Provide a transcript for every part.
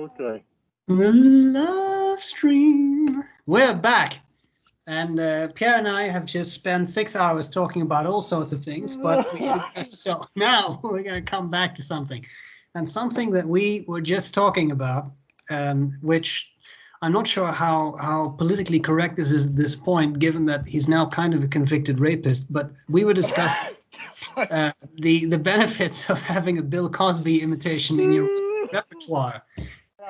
Okay. The love stream. We're back. And Pierre and I have just spent 6 hours talking about all sorts of things, but so now we're going to come back to something. And something that we were just talking about, which I'm not sure how politically correct this is at this point, given that he's now kind of a convicted rapist, but we were discussing the benefits of having a Bill Cosby imitation in your repertoire.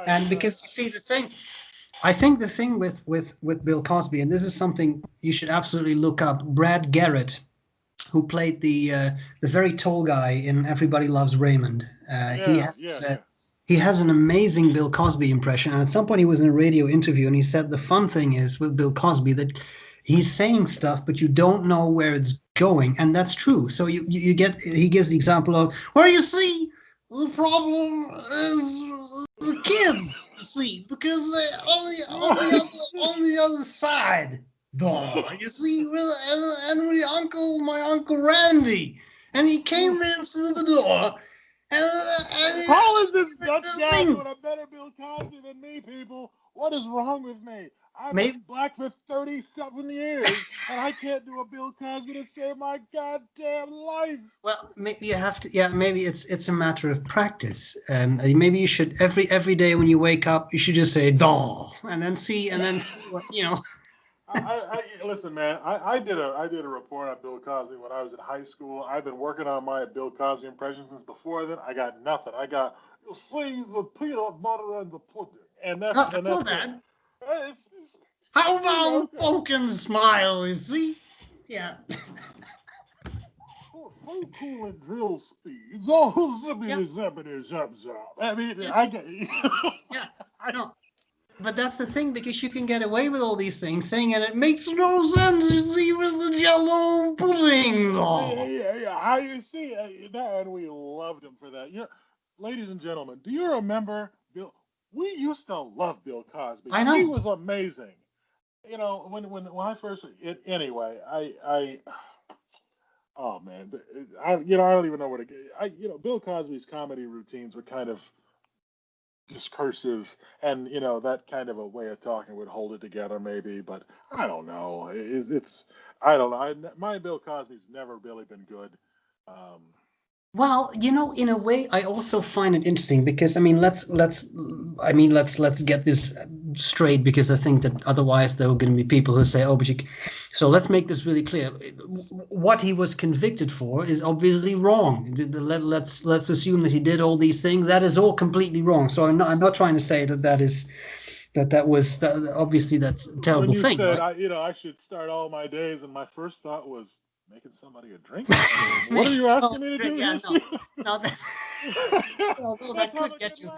And because you see, I think the thing with Bill Cosby, and this is something you should absolutely look up, Brad Garrett, who played the very tall guy in Everybody Loves Raymond. He has an amazing Bill Cosby impression. And at some point he was in a radio interview and he said the fun thing is with Bill Cosby that he's saying stuff, but you don't know where it's going. And that's true. So you get, he gives the example of, well, you see, the problem is the kids, you see, because they're on the other side door. You see, and my uncle Randy, and he came in through the door. How is this Dutch guy doing a better Bill Cosby than me, people? What is wrong with me? I've been black for 37 years, and I can't do a Bill Cosby to save my goddamn life. Well, maybe you have to. Yeah, maybe it's a matter of practice. Maybe you should every day when you wake up, you should just say "doll" and then see what you know. Listen, man. I did a report on Bill Cosby when I was in high school. I've been working on my Bill Cosby impression since before then. I got nothing. I got you see the peanut butter and the pudding, and that's not bad. How about pumpkin smile? You see? Yeah. So cool at drill speeds. Oh, zippity zippity zap zap. I mean, I get. Yeah, I know. But that's the thing, because you can get away with all these things saying, and it makes no sense, you see, with the Jello pudding. Yeah. You see that, and we loved him for that. Ladies and gentlemen, do you remember Bill? We used to love Bill Cosby. I know. He was amazing. When I first anyway, oh man, I don't even know where to get. Bill Cosby's comedy routines were kind of discursive, and that kind of a way of talking would hold it together maybe, but I don't know. It's I don't know. My Bill Cosby's never really been good. Well, in a way, I also find it interesting because let's get this straight, because I think that otherwise there are going to be people who say, oh, but so let's make this really clear. What he was convicted for is obviously wrong. Let's assume that he did all these things. That is all completely wrong. So I'm not trying to say that was obviously that's a terrible thing. When you said, right? I should start all my days, and my first thought was making somebody a drink. What are you asking me to do? Yeah, no, that could get you.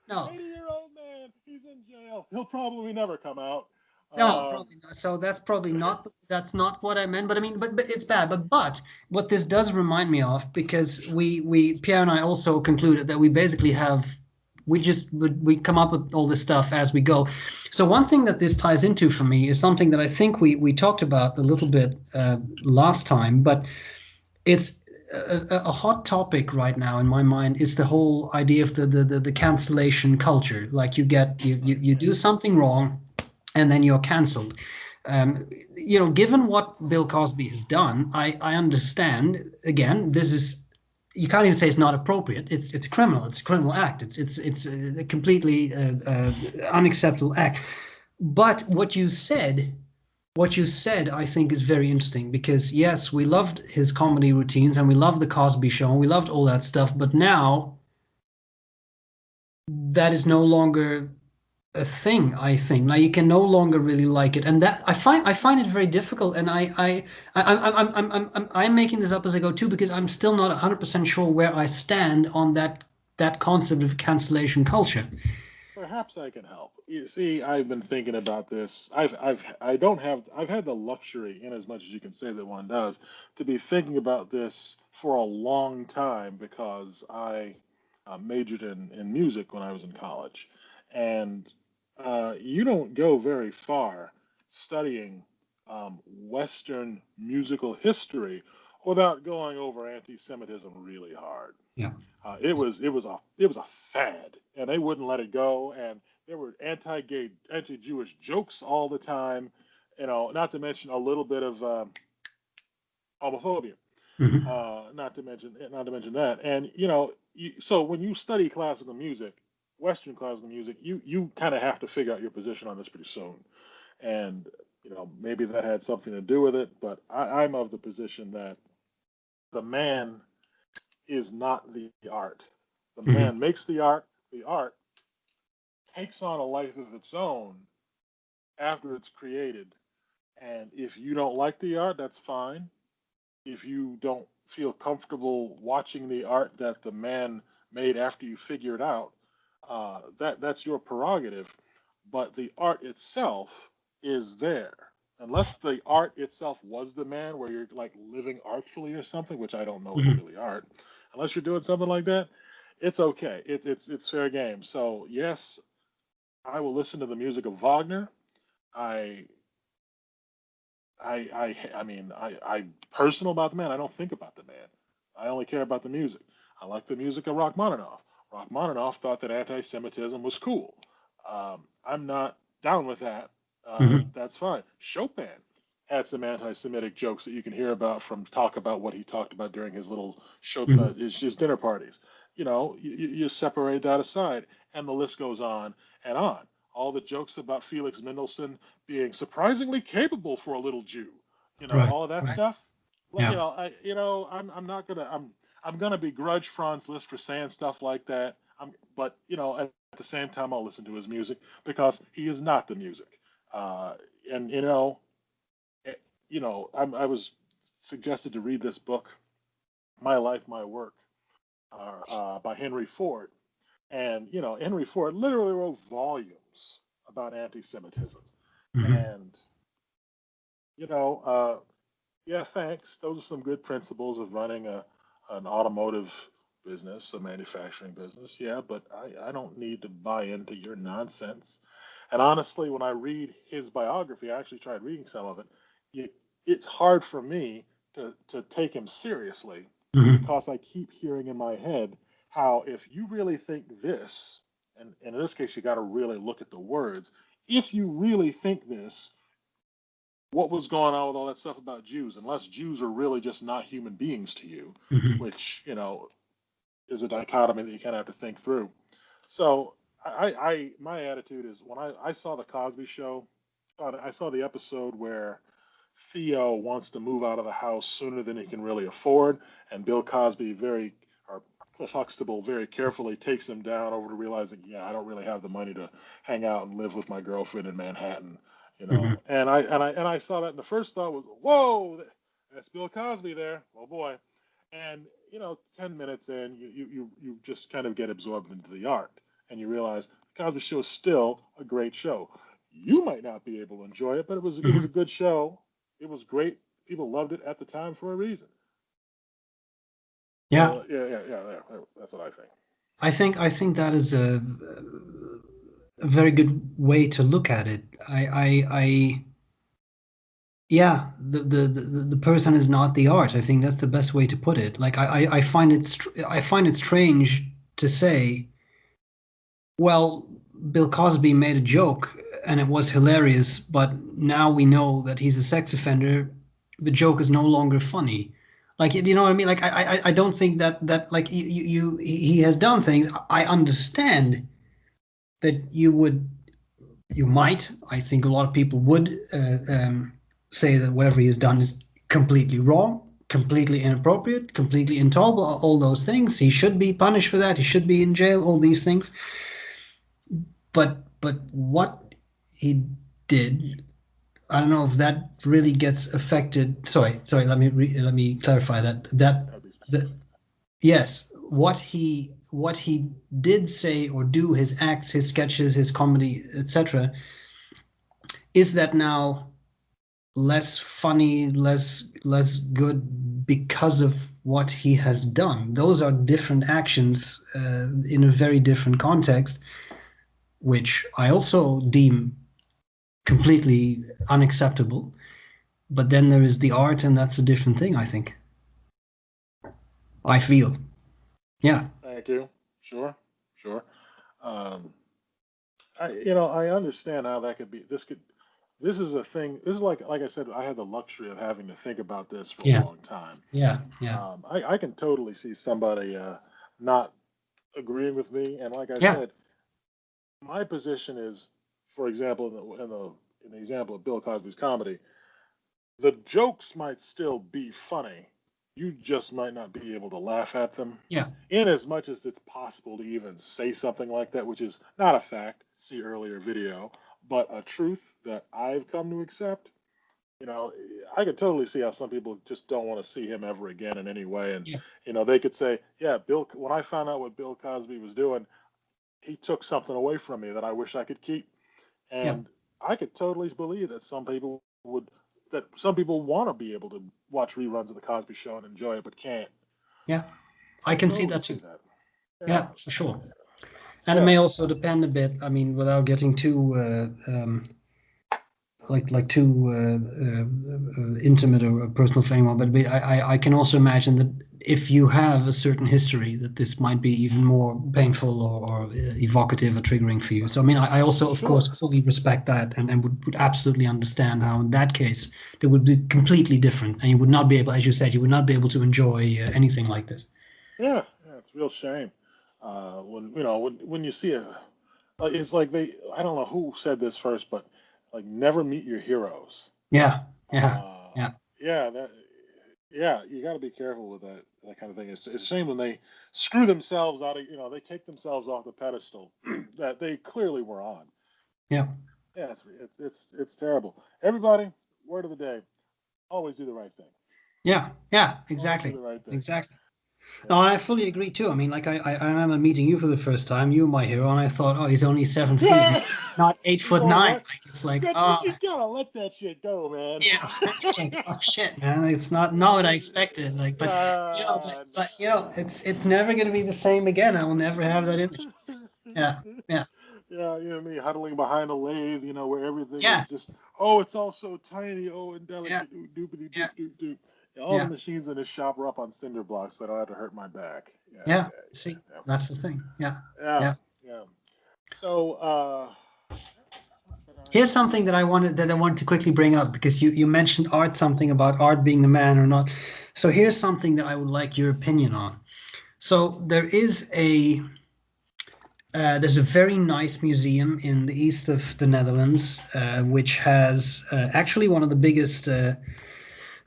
No, 80-year-old man, he's in jail. He'll probably never come out. No, probably not. So that's probably not. That's not what I meant. But but it's bad. But what this does remind me of, because we Pierre and I also concluded that we basically we come up with all this stuff as we go. So one thing that this ties into for me is something that I think we talked about a little bit last time, but it's a hot topic right now in my mind. Is the whole idea of the cancellation culture. Like you do something wrong, and then you're canceled. Given what Bill Cosby has done, I understand. Again, this is, you can't even say it's not appropriate. It's criminal. It's a criminal act. It's a completely unacceptable act. But what you said, I think is very interesting, because yes, we loved his comedy routines and we loved the Cosby Show and we loved all that stuff. But now that is no longer a thing. I think now you can no longer really like it, and that I find it very difficult. And I'm making this up as I go too, because I'm still not 100% sure where I stand on that concept of cancellation culture. Perhaps I can help. You see, I've been thinking about this. I've had the luxury, in as much as you can say that one does, to be thinking about this for a long time, because I majored in music when I was in college, and you don't go very far studying Western musical history without going over anti-Semitism really hard. Yeah. It was a fad, and they wouldn't let it go. And there were anti-gay, anti-Jewish jokes all the time. Not to mention a little bit of homophobia. Hmm. Not to mention that. And so when you study classical music, Western classical music, you kind of have to figure out your position on this pretty soon. And maybe that had something to do with it, but I'm of the position that the man is not the art. The Hmm. man makes the art. The art takes on a life of its own after it's created. And if you don't like the art, that's fine. If you don't feel comfortable watching the art that the man made after you figure it out, that's your prerogative. But the art itself is there. Unless the art itself was the man, where you're like living artfully or something, which I don't know is Hmm. really art. Unless you're doing something like that, it's okay. It's fair game. So yes, I will listen to the music of Wagner. I I'm personal about the man. I don't think about the man. I only care about the music. I like the music of Rachmaninoff. Rachmaninoff thought that anti-Semitism was cool. I'm not down with that. Hmm. That's fine. Chopin had some anti-Semitic jokes that you can hear about from talk about what he talked about during his little Hmm. his dinner parties. You separate that aside, and the list goes on and on. All the jokes about Felix Mendelssohn being surprisingly capable for a little Jew. Right. All of that Right. stuff. Yeah. I'm not gonna I'm gonna begrudge Franz Liszt for saying stuff like that. But at the same time, I'll listen to his music because he is not the music. Uh, and eh, I was suggested to read this book, My Life, My Work, by Henry Ford, and Henry Ford literally wrote volumes about anti-Semitism, Hmm. and you know, uh, yeah, thanks. Those are some good principles of running an automotive business, a manufacturing business. Yeah, but I don't need to buy into your nonsense. And honestly, when I read his biography, I actually tried reading some of it. It's hard for me to take him seriously Hmm. because I keep hearing in my head how if you really think this, and in this case, you got to really look at the words. If you really think this, what was going on with all that stuff about Jews, unless Jews are really just not human beings to you, Hmm. which, is a dichotomy that you kind of have to think through. So my attitude is when I saw the Cosby Show, I saw the episode where Theo wants to move out of the house sooner than he can really afford, and Bill Cosby or Cliff Huxtable very carefully takes him down over to realizing, yeah, I don't really have the money to hang out and live with my girlfriend in Manhattan, Hmm. And I saw that, and the first thought was, whoa, that's Bill Cosby there, oh boy, and 10 minutes in, you just kind of get absorbed into the art, and you realize the Cosby Show is still a great show. You might not be able to enjoy it, but it was a Hmm. good show. It was great. People loved it at the time for a reason. Yeah. So yeah, that's what I think. I think that is a very good way to look at it. Yeah, the person is not the art. I think that's the best way to put it. Like I find it I find it strange to say, well, Bill Cosby made a joke and it was hilarious, but now we know that he's a sex offender. The joke is no longer funny. Like, you know what I mean? Like I don't think that like he has done things. I understand that you might, I think a lot of people would say that whatever he has done is completely wrong, completely inappropriate, completely intolerable, all those things. He should be punished for that. He should be in jail, all these things. But what he did, I don't know if that really gets affected. Sorry. Let me clarify Gotta be that specific. yes, what he did say or do, his acts, his sketches, his comedy, etc. Is that now less funny, less good because of what he has done? Those are different actions in a very different context, which I also deem completely unacceptable. But then there is the art, and that's a different thing, I think. I feel. Yeah. Thank you. Sure, sure. I understand how that could be. This is a thing. This is like I said, I had the luxury of having to think about this for a Yeah, long time. yeah, yeah, I can totally see somebody not agreeing with me, and like I yeah, said, my position is, for example, in the example of Bill Cosby's comedy, the jokes might still be funny. You just might not be able to laugh at them. yeah, In as much as it's possible to even say something like that, which is not a fact, see earlier video, but a truth that I've come to accept. You know, I could totally see how some people just don't want to see him ever again in any way. And, yeah, they could say, yeah, when I found out what Bill Cosby was doing, he took something away from me that I wish I could keep. yeah, And I could totally believe that some people want to be able to watch reruns of the Cosby Show and enjoy it, but can't. yeah. I I could can see totally that see too. that. Yeah, Yeah, for sure. And it yeah, may also depend a bit. I mean, without getting too like too intimate or a personal thing, but I can also imagine that if you have a certain history, that this might be even more painful or evocative or triggering for you. So I mean, I also of sure. course fully respect that and would absolutely understand how in that case it would be completely different, and you would not be able, as you said, you would not be able to enjoy anything like this. Yeah, yeah, it's a real shame. When you see it's like I don't know who said this first, but like never meet your heroes. Yeah, yeah, Uh, yeah, yeah, yeah, you got to be careful with that kind of thing. It's a shame when they screw themselves out of, they take themselves off the pedestal that they clearly were on. yeah, Yeah, it's terrible. Everybody, word of the day: always do the right thing. yeah, yeah, Always do exactly, the right thing. exactly. No, Yeah. and I fully agree too. I mean, like I remember meeting you for the first time. You were my hero, and I thought, oh, he's only 7 feet, Yeah. not eight You're foot going nine. what? Like it's like, You, oh, you gotta let that shit go, man. yeah. It's like, oh shit, man. It's not what I expected. Like, but uh, it's never gonna be the same again. I will never have that image. Yeah, yeah, yeah, me huddling behind a lathe, where everything yeah, is just, oh, it's all so tiny, oh, and yeah, delicate, doopity doop yeah, doop doop. Yeah, all the yeah, machines in this shop are up on cinder blocks, so I don't have to hurt my back. Yeah, yeah. yeah, See, that's the thing. Yeah, yeah, yeah. yeah, yeah. So, what was Here's something that I wanted to quickly bring up because you mentioned art, something about art being the man or not. So here's something that I would like your opinion on. So there's a very nice museum in the east of the Netherlands, which has actually one of the biggest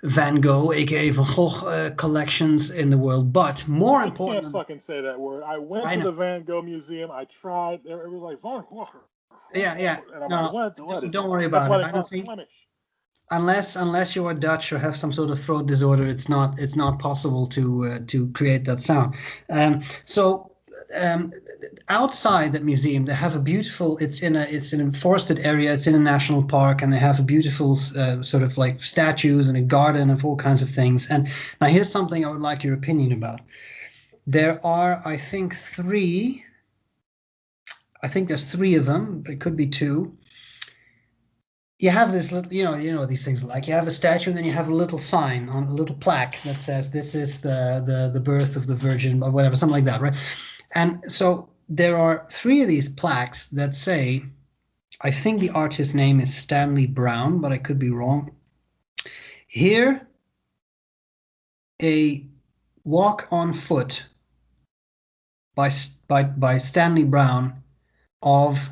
Van Gogh, aka Van Gogh, collections in the world. But more I important can't than fucking say that word. I went I to know, the Van Gogh Museum. I tried. It was like Van Gogh, yeah, yeah, and I'm like, no, what is don't this? worry That's about why it. they I call don't it think Flemish. unless you are Dutch or have some sort of throat disorder, it's not possible to create that sound. So outside that museum, they have a beautiful. It's in a forested area. It's in a national park, and they have a beautiful sort of like statues and a garden of all kinds of things. And now here's something I would like your opinion about. There are, I think, three. I think there's three of them. It could be two. You have this little, you know what these things are like. You have a statue, and then you have a little sign on a little plaque that says this is the birth of the Virgin or whatever, something like that, right? And so there are three of these plaques that say, I think the artist's name is Stanley Brown, but I could be wrong. Here, a walk on foot by Stanley Brown of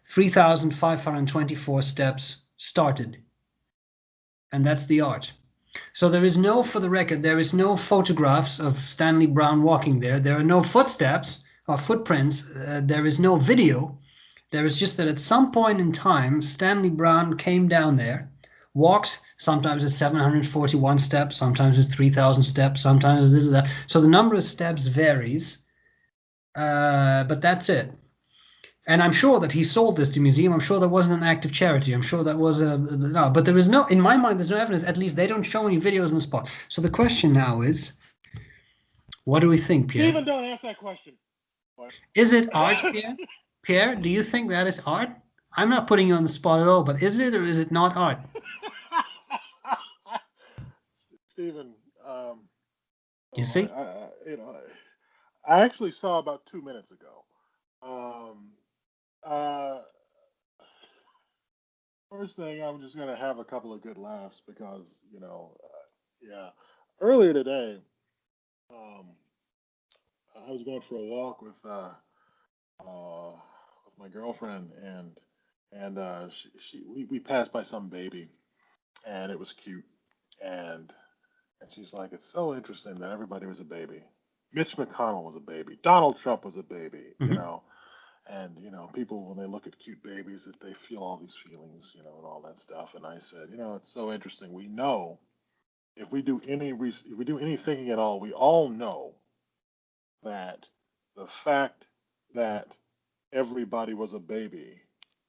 3,524 steps started, and that's the art. So there is no, for the record, there is no photographs of Stanley Brown walking there. There are no footsteps or footprints. There is no video. There is just that at some point in time, Stanley Brown came down there, walked. Sometimes it's 741 steps, sometimes it's 3,000 steps, sometimes this is that. So the number of steps varies, but that's it. And I'm sure that he sold this to museum. I'm sure that wasn't an act of charity. I'm sure that was a no. But there is no, in my mind, there's no evidence. At least they don't show any videos on the spot. So the question now is, what do we think, Pierre? Stephen, don't ask that question. What? Is it art, Pierre? Pierre, do you think that is art? I'm not putting you on the spot at all, but is it or is it not art? Stephen, You see? I actually saw about 2 minutes ago. Um, uh, first thing, I'm just gonna have a couple of good laughs because yeah. Earlier today, um, I was going for a walk with my girlfriend, and we passed by some baby, and it was cute, and and she's like, it's so interesting that everybody was a baby. Mitch McConnell was a baby. Donald Trump was a baby. Mhm. And people when they look at cute babies, that they feel all these feelings, and all that stuff. And I said, it's so interesting. We know if we do any thinking at all, we all know that the fact that everybody was a baby,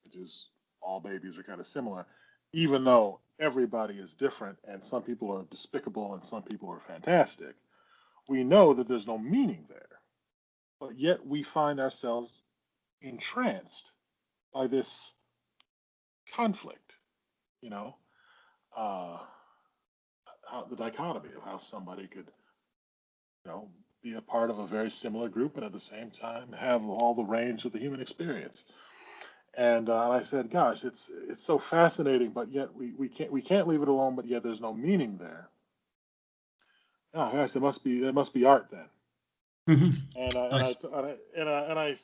which is all babies are kind of similar, even though everybody is different and some people are despicable and some people are fantastic, we know that there's no meaning there. But yet we find ourselves entranced by this conflict, you know, uh, the dichotomy of how somebody could, be a part of a very similar group and at the same time have all the range of the human experience. And I said, "Gosh, it's so fascinating, but yet we can't leave it alone. But yet there's no meaning there. Oh gosh, there must be art then." Mhm. Nice. And I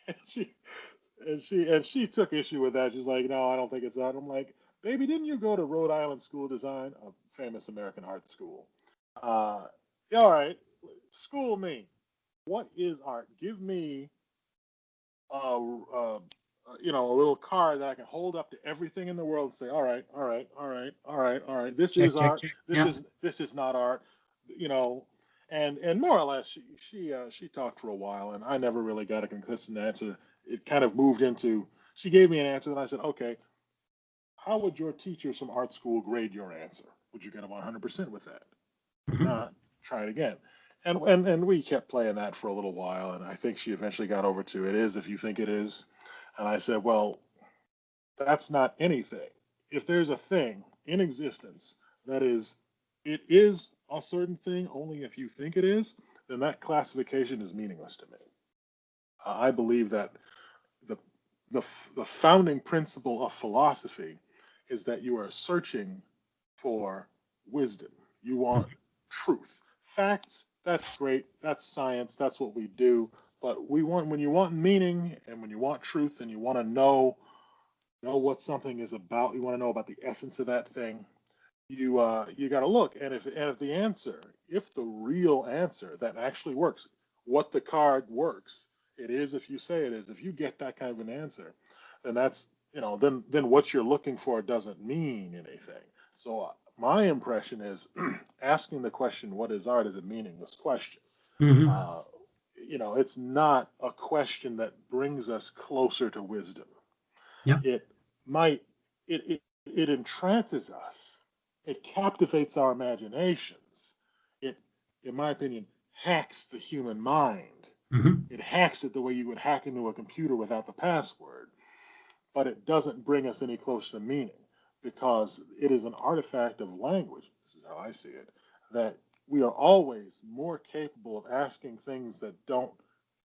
and she took issue with that. She's like, "No, I don't think it's art." I'm like, "Baby, didn't you go to Rhode Island School of Design, a famous American art school? Uh, yeah, all right, school me. What is art? Give me a little card that I can hold up to everything in the world and say, all right, all right, all right, all right, all right. This Check, is check, art. check. This Yeah. is not art. You know, and more or less, she talked for a while, and I never really got a consistent answer. It kind of moved into she gave me an answer, and I said, okay, how would your teachers from art school grade your answer? Would you get a 100% with that? If Mhm. not, try it again. And we kept playing that for a little while, and I think she eventually got over to it is if you think it is. And I said, well, that's not anything. If there's a thing in existence that it is a certain thing only if you think it is, then that classification is meaningless to me. I believe that the, the founding principle of philosophy is that you are searching for wisdom. You want Mhm. truth. Facts, that's great. That's science. That's what we do. But when you want meaning and when you want truth and you want to know what something is about, you want to know about the essence of that thing, you got to look. And if the answer, if the real answer that actually works, what the card works, it is if you say it is. If you get that kind of an answer, then that's then what you're looking for doesn't mean anything. So my impression is asking the question, "What is art?" is a meaningless question. Mhm. Uh, it's not a question that brings us closer to wisdom. Yeah. It might it entrances us. It captivates our imaginations. It, in my opinion, hacks the human mind. Mhm. It hacks it the way you would hack into a computer without the password, but it doesn't bring us any closer to meaning because it is an artifact of language. This is how I see it. That we are always more capable of asking things that don't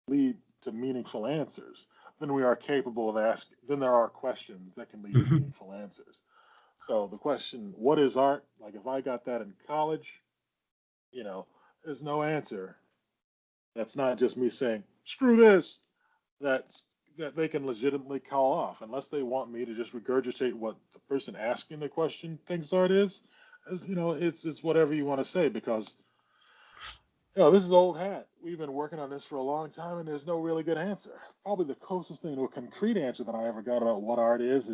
lead to meaningful answers than we are capable of asking, than there are questions that can lead to Mhm. meaningful answers. So the question, what is art? Like if I got that in college, you know, there's no answer. That's not just me saying, screw this. That's that they can legitimately call off unless they want me to just regurgitate what the person asking the question thinks art is. It's whatever you want to say because this is old hat. We've been working on this for a long time, and there's no really good answer. Probably the closest thing to a concrete answer that I ever got about what art is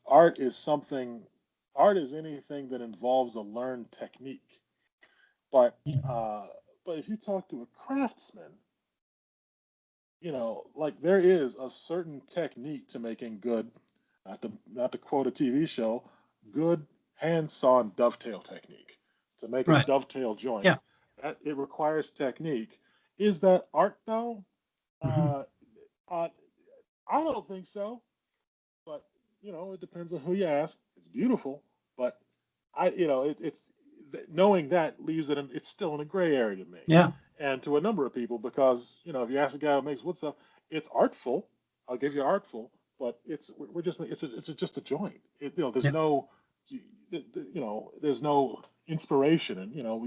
art is something. Art is anything that involves a learned technique. But uh, but if you talk to a craftsman, like there is a certain technique to making good. Not to quote a TV show, good hand sawn dovetail technique to make a Right. dovetail joint. Yeah. That it requires technique. Is that art though? Mhm. Uh, uh, I don't think so. But it depends on who you ask. It's beautiful, but it's knowing that leaves it's still in a gray area to me, Yeah. and to a number of people because if you ask a guy who makes wood stuff, it's artful. I'll give you artful, but we're just it's just a joint. There's Yeah. no there's no inspiration, and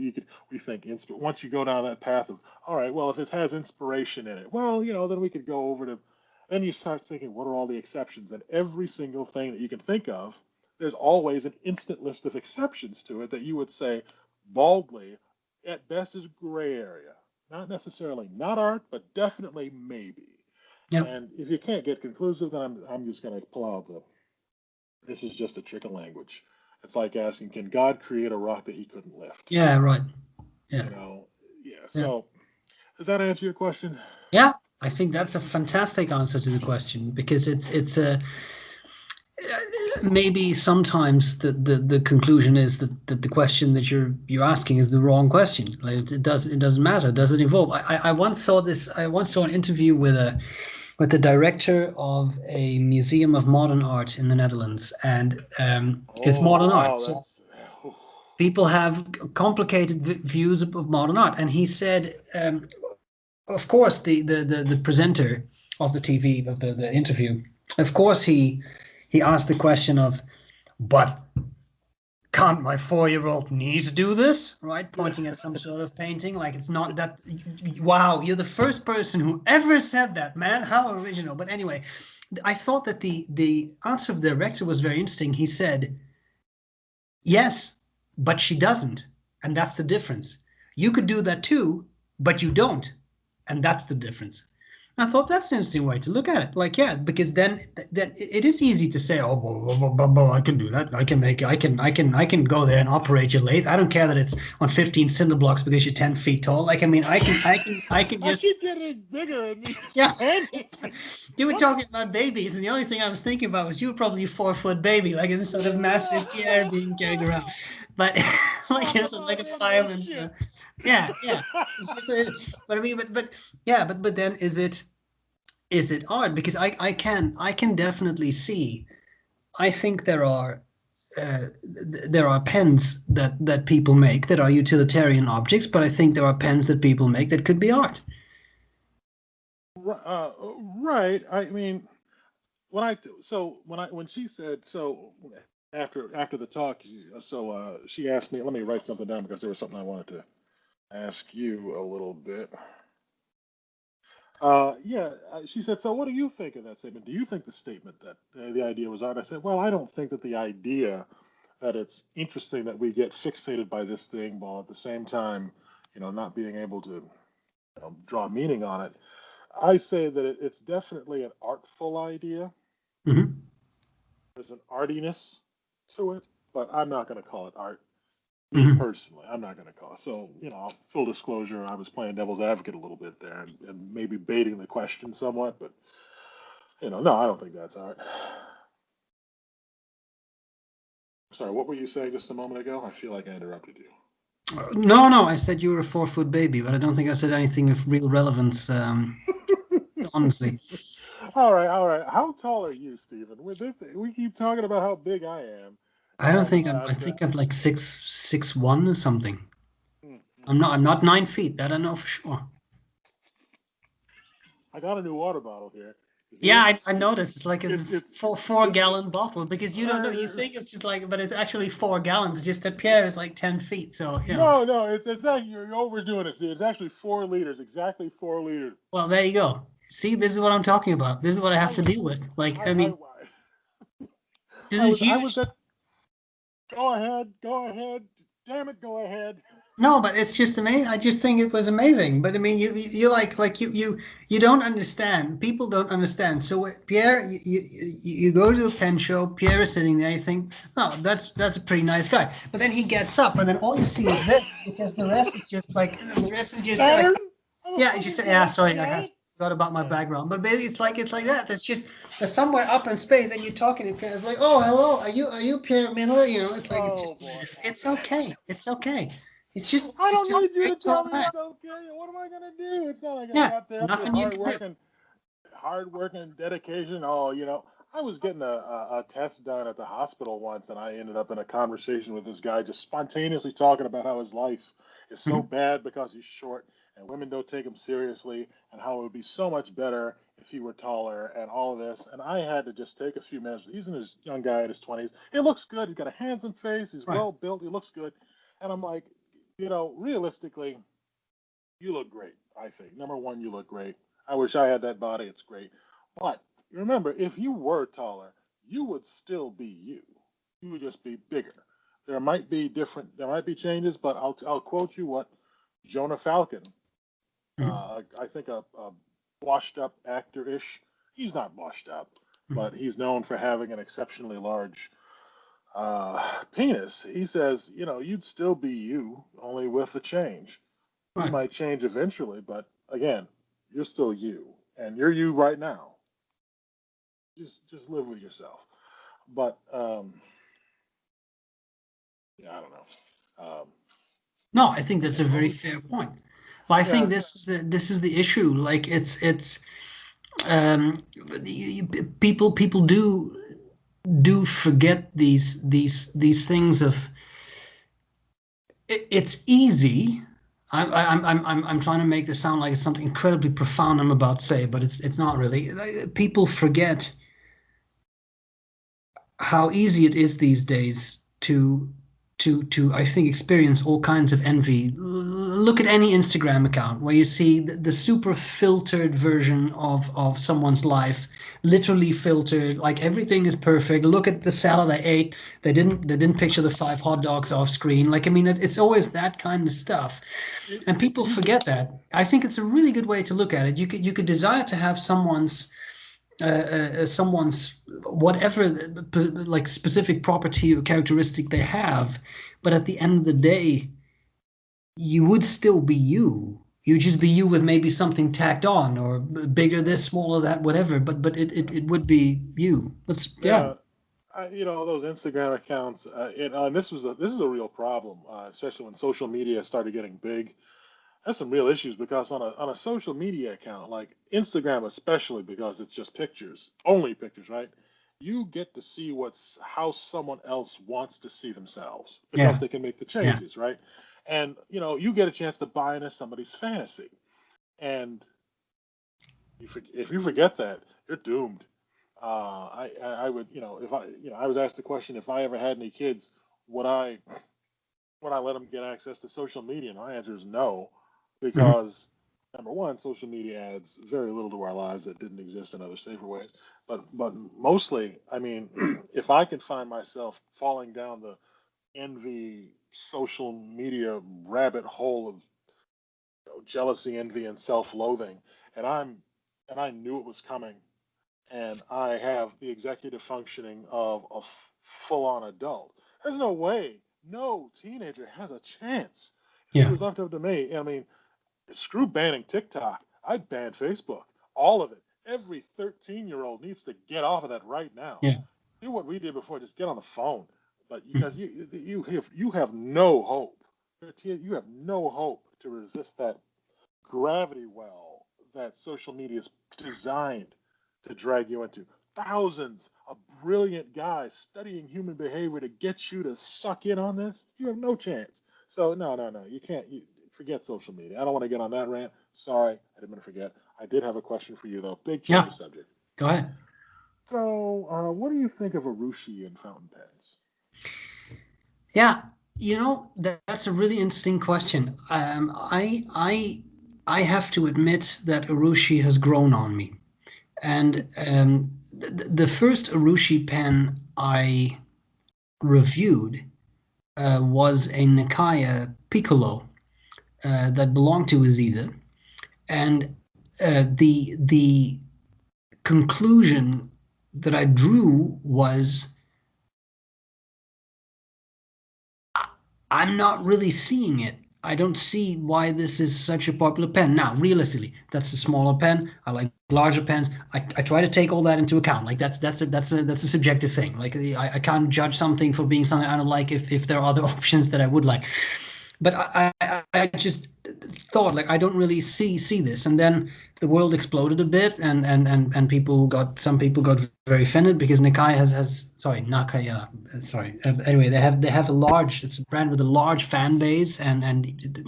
we think once you go down that path of, all right, well, if it has inspiration in it, well, then we could go over to, then you start thinking, what are all the exceptions? And every single thing that you can think of, there's always an instant list of exceptions to it that you would say baldly, at best, is gray area. Not necessarily not art, but definitely maybe. Yeah. And if you can't get conclusive, then I'm just going to pull out this is just a trick of language. It's like asking, can God create a rock that he couldn't lift? Yeah. Right. Yeah. You know, yeah. Yeah. So does that answer your question? Yeah. I think that's a fantastic answer to the question, because it's a maybe sometimes the conclusion is that the question that you're asking is the wrong question. Like it doesn't matter. Does it evolve? I once saw this. I once saw an interview with the director of a museum of modern art in the Netherlands, and it's Oh modern wow, art. So that's people have complicated views of modern art, and he said, of course, the presenter of the TV of the interview, of course, he asked the question of, but can't my 4-year-old niece do this? Right? Pointing at some sort of painting. Like, it's not that. Wow, you're the first person who ever said that, man. How original. But anyway, I thought that the answer of the director was very interesting. He said, yes, but she doesn't. And that's the difference. You could do that too, but you don't. And that's the difference. I thought that's an interesting way to look at it. Like, yeah, because then it is easy to say, oh, I can do that. I can go there and operate your lathe. I don't care that it's on 15 cinder blocks because you're 10 feet tall. Like, I mean, I can I just, keep getting bigger in these yeah. panels. You were talking about babies, and the only thing I was thinking about was you were probably a 4-foot baby, like this sort of massive Pierre being carried around. But like, like a fireman. So, yeah, yeah. It's just but I mean, but yeah, but then is it art? Because I can definitely see. I think there are pens that people make that are utilitarian objects, but I think there are pens that people make that could be art. Uh, right. I mean, when she said so after the talk, she asked me. Let me write something down because there was something I wanted to ask you a little bit. Yeah, she said, so what do you think of that statement? Do you think the statement that the idea was art? I said, well, I don't think that the idea that it's interesting that we get fixated by this thing while at the same time, not being able to draw meaning on it. I say that it's definitely an artful idea. Hmm. There's an artiness to it, but I'm not going to call it art. Me Hmm. personally, I'm not going to call it. So, full disclosure, I was playing devil's advocate a little bit there and maybe baiting the question somewhat, but no, I don't think that's art. Sorry, what were you saying just a moment ago? I feel like I interrupted you. No, no, I said you were a 4-foot baby, but I don't think I said anything of real relevance. Honestly, All right, all right. How tall are you, Stephen? We keep talking about how big I am, I don't and think I'm. I I've got. think I'm like 6'1" or something. Mm, mm, I'm not. mm. I'm not 9 feet. That I know for sure. I got a new water bottle here. You see Yeah, it? I noticed. It's like a It four it. gallon bottle, because you don't know. You think it's just like, but it's actually 4 gallons. Just that Pierre is like 10 feet. So No, no, it's actually you're overdoing it, Steve. It's actually 4 liters, exactly 4 liters. Well, there you go. See, this is what I'm talking about. This is what I have I to deal with. Like, I I mean, this I is was huge. at. Go ahead, go ahead. Damn it, go ahead. No, but it's just amazing. I just think it was amazing. But I mean, you like you don't understand. People don't understand. So Pierre, you go to a pen show. Pierre is sitting there. You think, oh, that's a pretty nice guy. But then he gets up, and then all you see is this, because the rest is just like the rest is just like, Saturn. yeah. It's just, yeah. Sorry, I Right? forgot about my Yeah. background. But basically, it's like that. There's somewhere up in space, and you're talking to Pierre. It's like, oh, hello, are you Pierre Miller? It's like Oh boy. it's okay. It's okay. I It's don't just a need you very to tell tall me man. it's okay. What am I gonna do? It's not like I Yeah, got there up there nothing you can do. hard work and dedication. Oh, I was getting a test done at the hospital once, and I ended up in a conversation with this guy just spontaneously talking about how his life is so Mhm. bad because he's short and women don't take him seriously, and how it would be so much better if he were taller and all of this. And I had to just take a few minutes. He's in his young guy in his 20s. He looks good. He's got a handsome face. He's Right. well built. He looks good. And I'm like, realistically, you look great, I think. Number one, you look great. I wish I had that body. It's great. But remember, if you were taller, you would still be you. You would just be bigger. There might be changes, but I'll quote you what Jonah Falcon, I think a washed up actor ish. He's not washed up, but he's known for having an exceptionally large penis. He says, you'd still be you, only with a change. You Right. might change eventually, but again, you're still you, and you're you right now. Just live with yourself. But yeah, I don't know. No, I think that's a very Always, fair point. Well, I think yeah, this is the issue. Like it's um, people do forget these things of it's easy. I'm trying to make this sound like it's something incredibly profound I'm about to say, but it's not really. Like, people forget how easy it is these days to I think experience all kinds of envy. Look at any Instagram account where you see the super filtered version of someone's life, literally filtered, like everything is perfect. Look at the salad I ate. They didn't picture the 5 hot dogs off screen. Like I mean, it's always that kind of stuff, it, and people you forget that. I think it's a really good way to look at it. You could desire to have someone's whatever like specific property or characteristic they have, but at the end of the day, you would still be you. You just be you with maybe something tacked on or bigger this, smaller that, whatever. But it would be you. That's yeah, yeah. Those Instagram accounts, and this is a real problem, especially when social media started getting big. That's some real issues because on a social media account like Instagram, especially because it's just pictures, only pictures, right? You get to see how someone else wants to see themselves because yeah, they can make the yeah, changes, right? And you get a chance to buy into somebody's fantasy, and if you forget that, you're doomed. I would, if I was asked the question if I ever had any kids, would I let them get access to social media? And my answer is no, mhm, because number one, social media adds very little to our lives that didn't exist in other safer ways. But mostly, I mean, if I can find myself falling down the envy social media rabbit hole of jealousy, envy, and self-loathing, and I knew it was coming, and I have the executive functioning of a full-on adult. There's no way no teenager has a chance. If it yeah, was left up to me, I mean, screw banning TikTok. I'd ban Facebook. All of it. Every 13-year-old needs to get off of that right now. yeah, Do what we did before. Just get on the phone. But because mhm, you have no hope. You have no hope to resist that gravity well that social media is designed to drag you into. Thousands of brilliant guys studying human behavior to get you to suck in on this. You have no chance. So no, no, no. You can't. Forget social media. I don't want to get on that rant. Sorry, I didn't want to forget. I did have a question for you though. Big change yeah. of subject. Go ahead. So, what do you think of Arushi and fountain pens? Yeah, that's a really interesting question. I have to admit that Arushi has grown on me. And the first Arushi pen I reviewed was a Nikaya Piccolo that belonged to Aziza. And the conclusion that I drew was I'm not really seeing it. I don't see why this is such a popular pen. Now, realistically, that's a smaller pen. I like larger pens. I try to take all that into account. Like that's a subjective thing. Like I can't judge something for being something I don't like if there are other options that I would like. But I just thought like I don't really see this, and then the world exploded a bit, and some people got very offended because Nakai has sorry Nakaya sorry anyway they have a large, it's a brand with a large fan base, and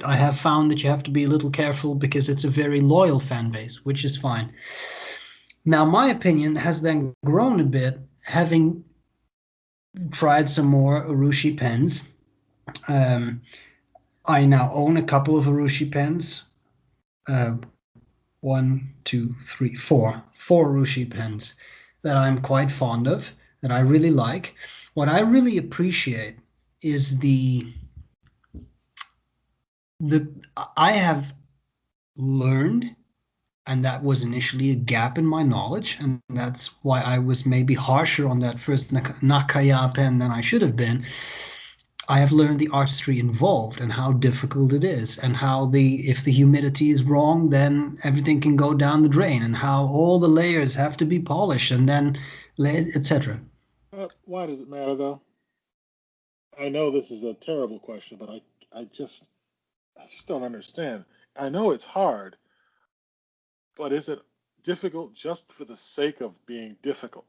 I have found that you have to be a little careful because it's a very loyal fan base, which is fine. Now, my opinion has then grown a bit, having tried some more Arushi pens. I now own a couple of Arushi pens. One, two, three, four. Four Arushi pens that I'm quite fond of, that I really like. What I really appreciate is the I have learned, and that was initially a gap in my knowledge, and that's why I was maybe harsher on that first Nakaya pen than I should have been. I have learned the artistry involved and how difficult it is, and how if the humidity is wrong, then everything can go down the drain, and how all the layers have to be polished, and then etc. Why does it matter though? I know this is a terrible question, but I just don't understand. I know it's hard, but is it difficult just for the sake of being difficult?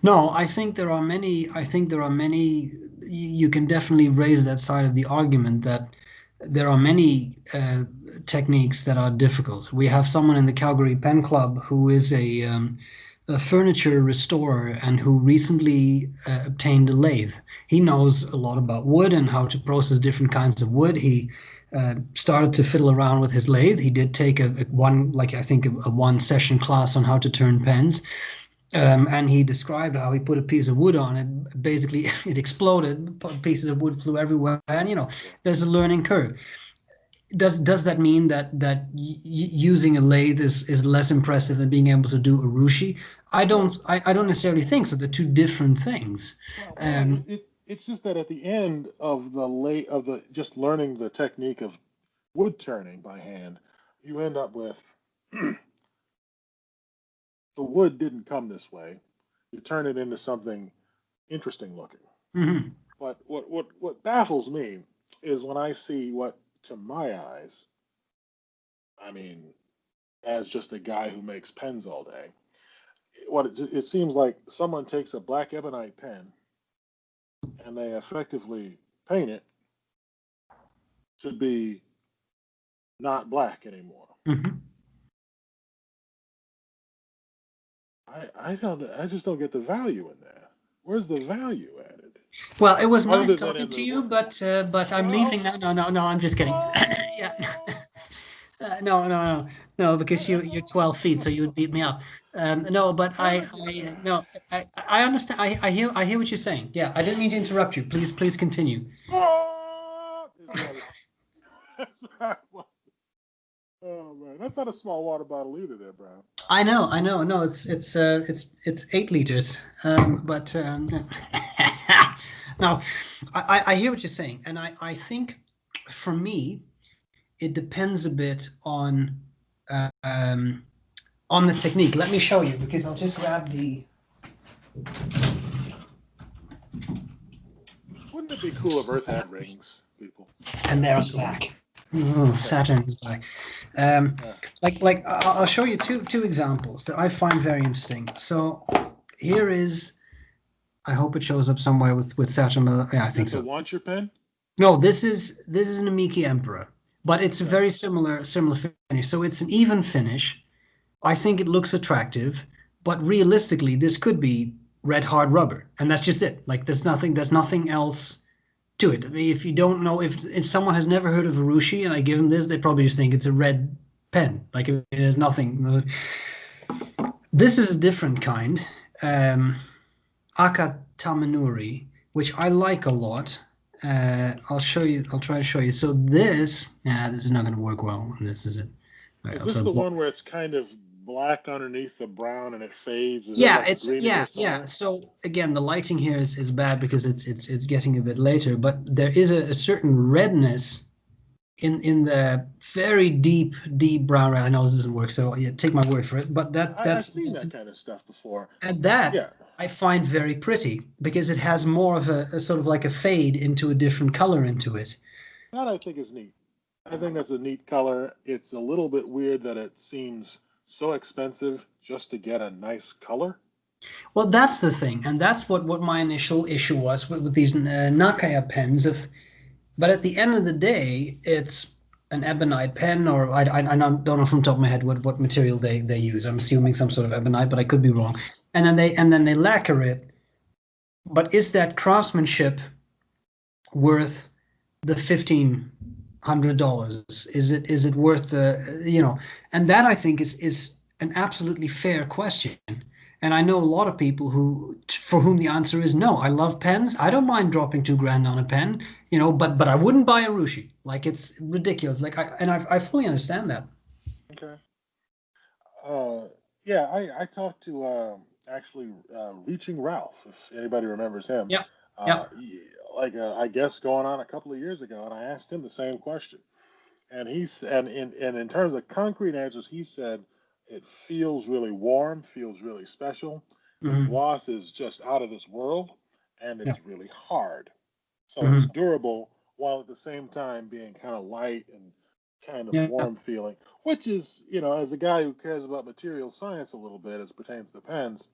No, I think there are many. I think there are many. You can definitely raise that side of the argument that there are many techniques that are difficult. We have someone in the Calgary Pen Club who is a furniture restorer and who recently obtained a lathe. He knows a lot about wood and how to process different kinds of wood. He started to fiddle around with his lathe. He did take a one, like I think a one session class on how to turn pens. And he described how he put a piece of wood on it. Basically, it exploded. Pieces of wood flew everywhere, and there's a learning curve. Does that mean that using a lathe is less impressive than being able to do Arushi? I don't necessarily think so. They're two different things. It's just that at the end of the just learning the technique of wood turning by hand, you end up with the wood didn't come this way. You turn it into something interesting looking. Mhm. But what baffles me is when I see what, to my eyes, I mean, as just a guy who makes pens all day, it seems like someone takes a black ebonite pen and they effectively paint it to be not black anymore. Mhm. I just don't get the value in that. Where's the value added? Well, it was nice Other than talking in to the you, work. but I'm leaving Oh, now. No, no, no. I'm just kidding. Yeah. No, no, no, no, because you're 12 feet, so you would beat me up. No, but I no, I understand. I hear what you're saying. Yeah, I didn't mean to interrupt you. Please continue. oh, oh man, that's not a small water bottle either, there, Brown. I know. No, it's 8 liters. But no, I hear what you're saying, and I think for me it depends a bit uh, um, on the technique. Let me show you because I'll just grab the. Wouldn't it be cool if Earth had rings, people? And there's back. Oh, Saturn's back. Um, Yeah. like I'll show you two examples that I find very interesting. So here is. I hope it shows up somewhere with Saturn. Yeah, I Is think this a so. launcher pen? No, this is an Amiki Emperor, but it's a Okay. very similar finish. So it's an even finish. I think it looks attractive, but realistically, this could be red hard rubber, and that's just it. Like there's nothing else to it. I mean, if you don't know, if someone has never heard of Arushi and I give them this, they probably just think it's a red pen. Like it is nothing. This is a different kind, Akatamanuri, which I like a lot. I'll show you. I'll try to show you. So this is not going to work well. This is it. All right, Is I'll try this to the block. one where it's kind of black underneath the brown and it fades? Is there Yeah, like a green in there yeah. somewhere? So again, the lighting here is bad because it's getting a bit later, but there is a certain redness in the very deep brown red. I know this doesn't work, so yeah, take my word for it. But I've seen that kind of stuff before. and that Yeah, I find very pretty because it has more of a sort of like a fade into a different color into it. that I think is neat. I think that's a neat color. It's a little bit weird that it seems so expensive just to get a nice color. Well, that's the thing, and that's what my initial issue was with these Nakaya pens. But at the end of the day, it's an ebonite pen, or I don't know from the top of my head what material they use. I'm assuming some sort of ebonite, but I could be wrong. And then they lacquer it. But is that craftsmanship worth the $1,500? Is it worth the, you know? And that, I think, is an absolutely fair question. And I know a lot of people for whom the answer is no. I love pens. I don't mind dropping 2 grand on a pen, you know, but I wouldn't buy a Rushi. Like, it's ridiculous. Like, I fully understand that. Okay. Uh, yeah, I talked to actually Reaching Ralph, if anybody remembers him. Yeah, Uh, yeah, he- I guess going on a couple of years ago, and I asked him the same question, and in terms of concrete answers, he said it feels really warm, feels really special. The hmm, gloss is just out of this world, and yeah, it's really hard. So it's hmm, durable while at the same time being kind of light and kind of yeah, warm feeling, which is, as a guy who cares about material science a little bit as pertains to pens,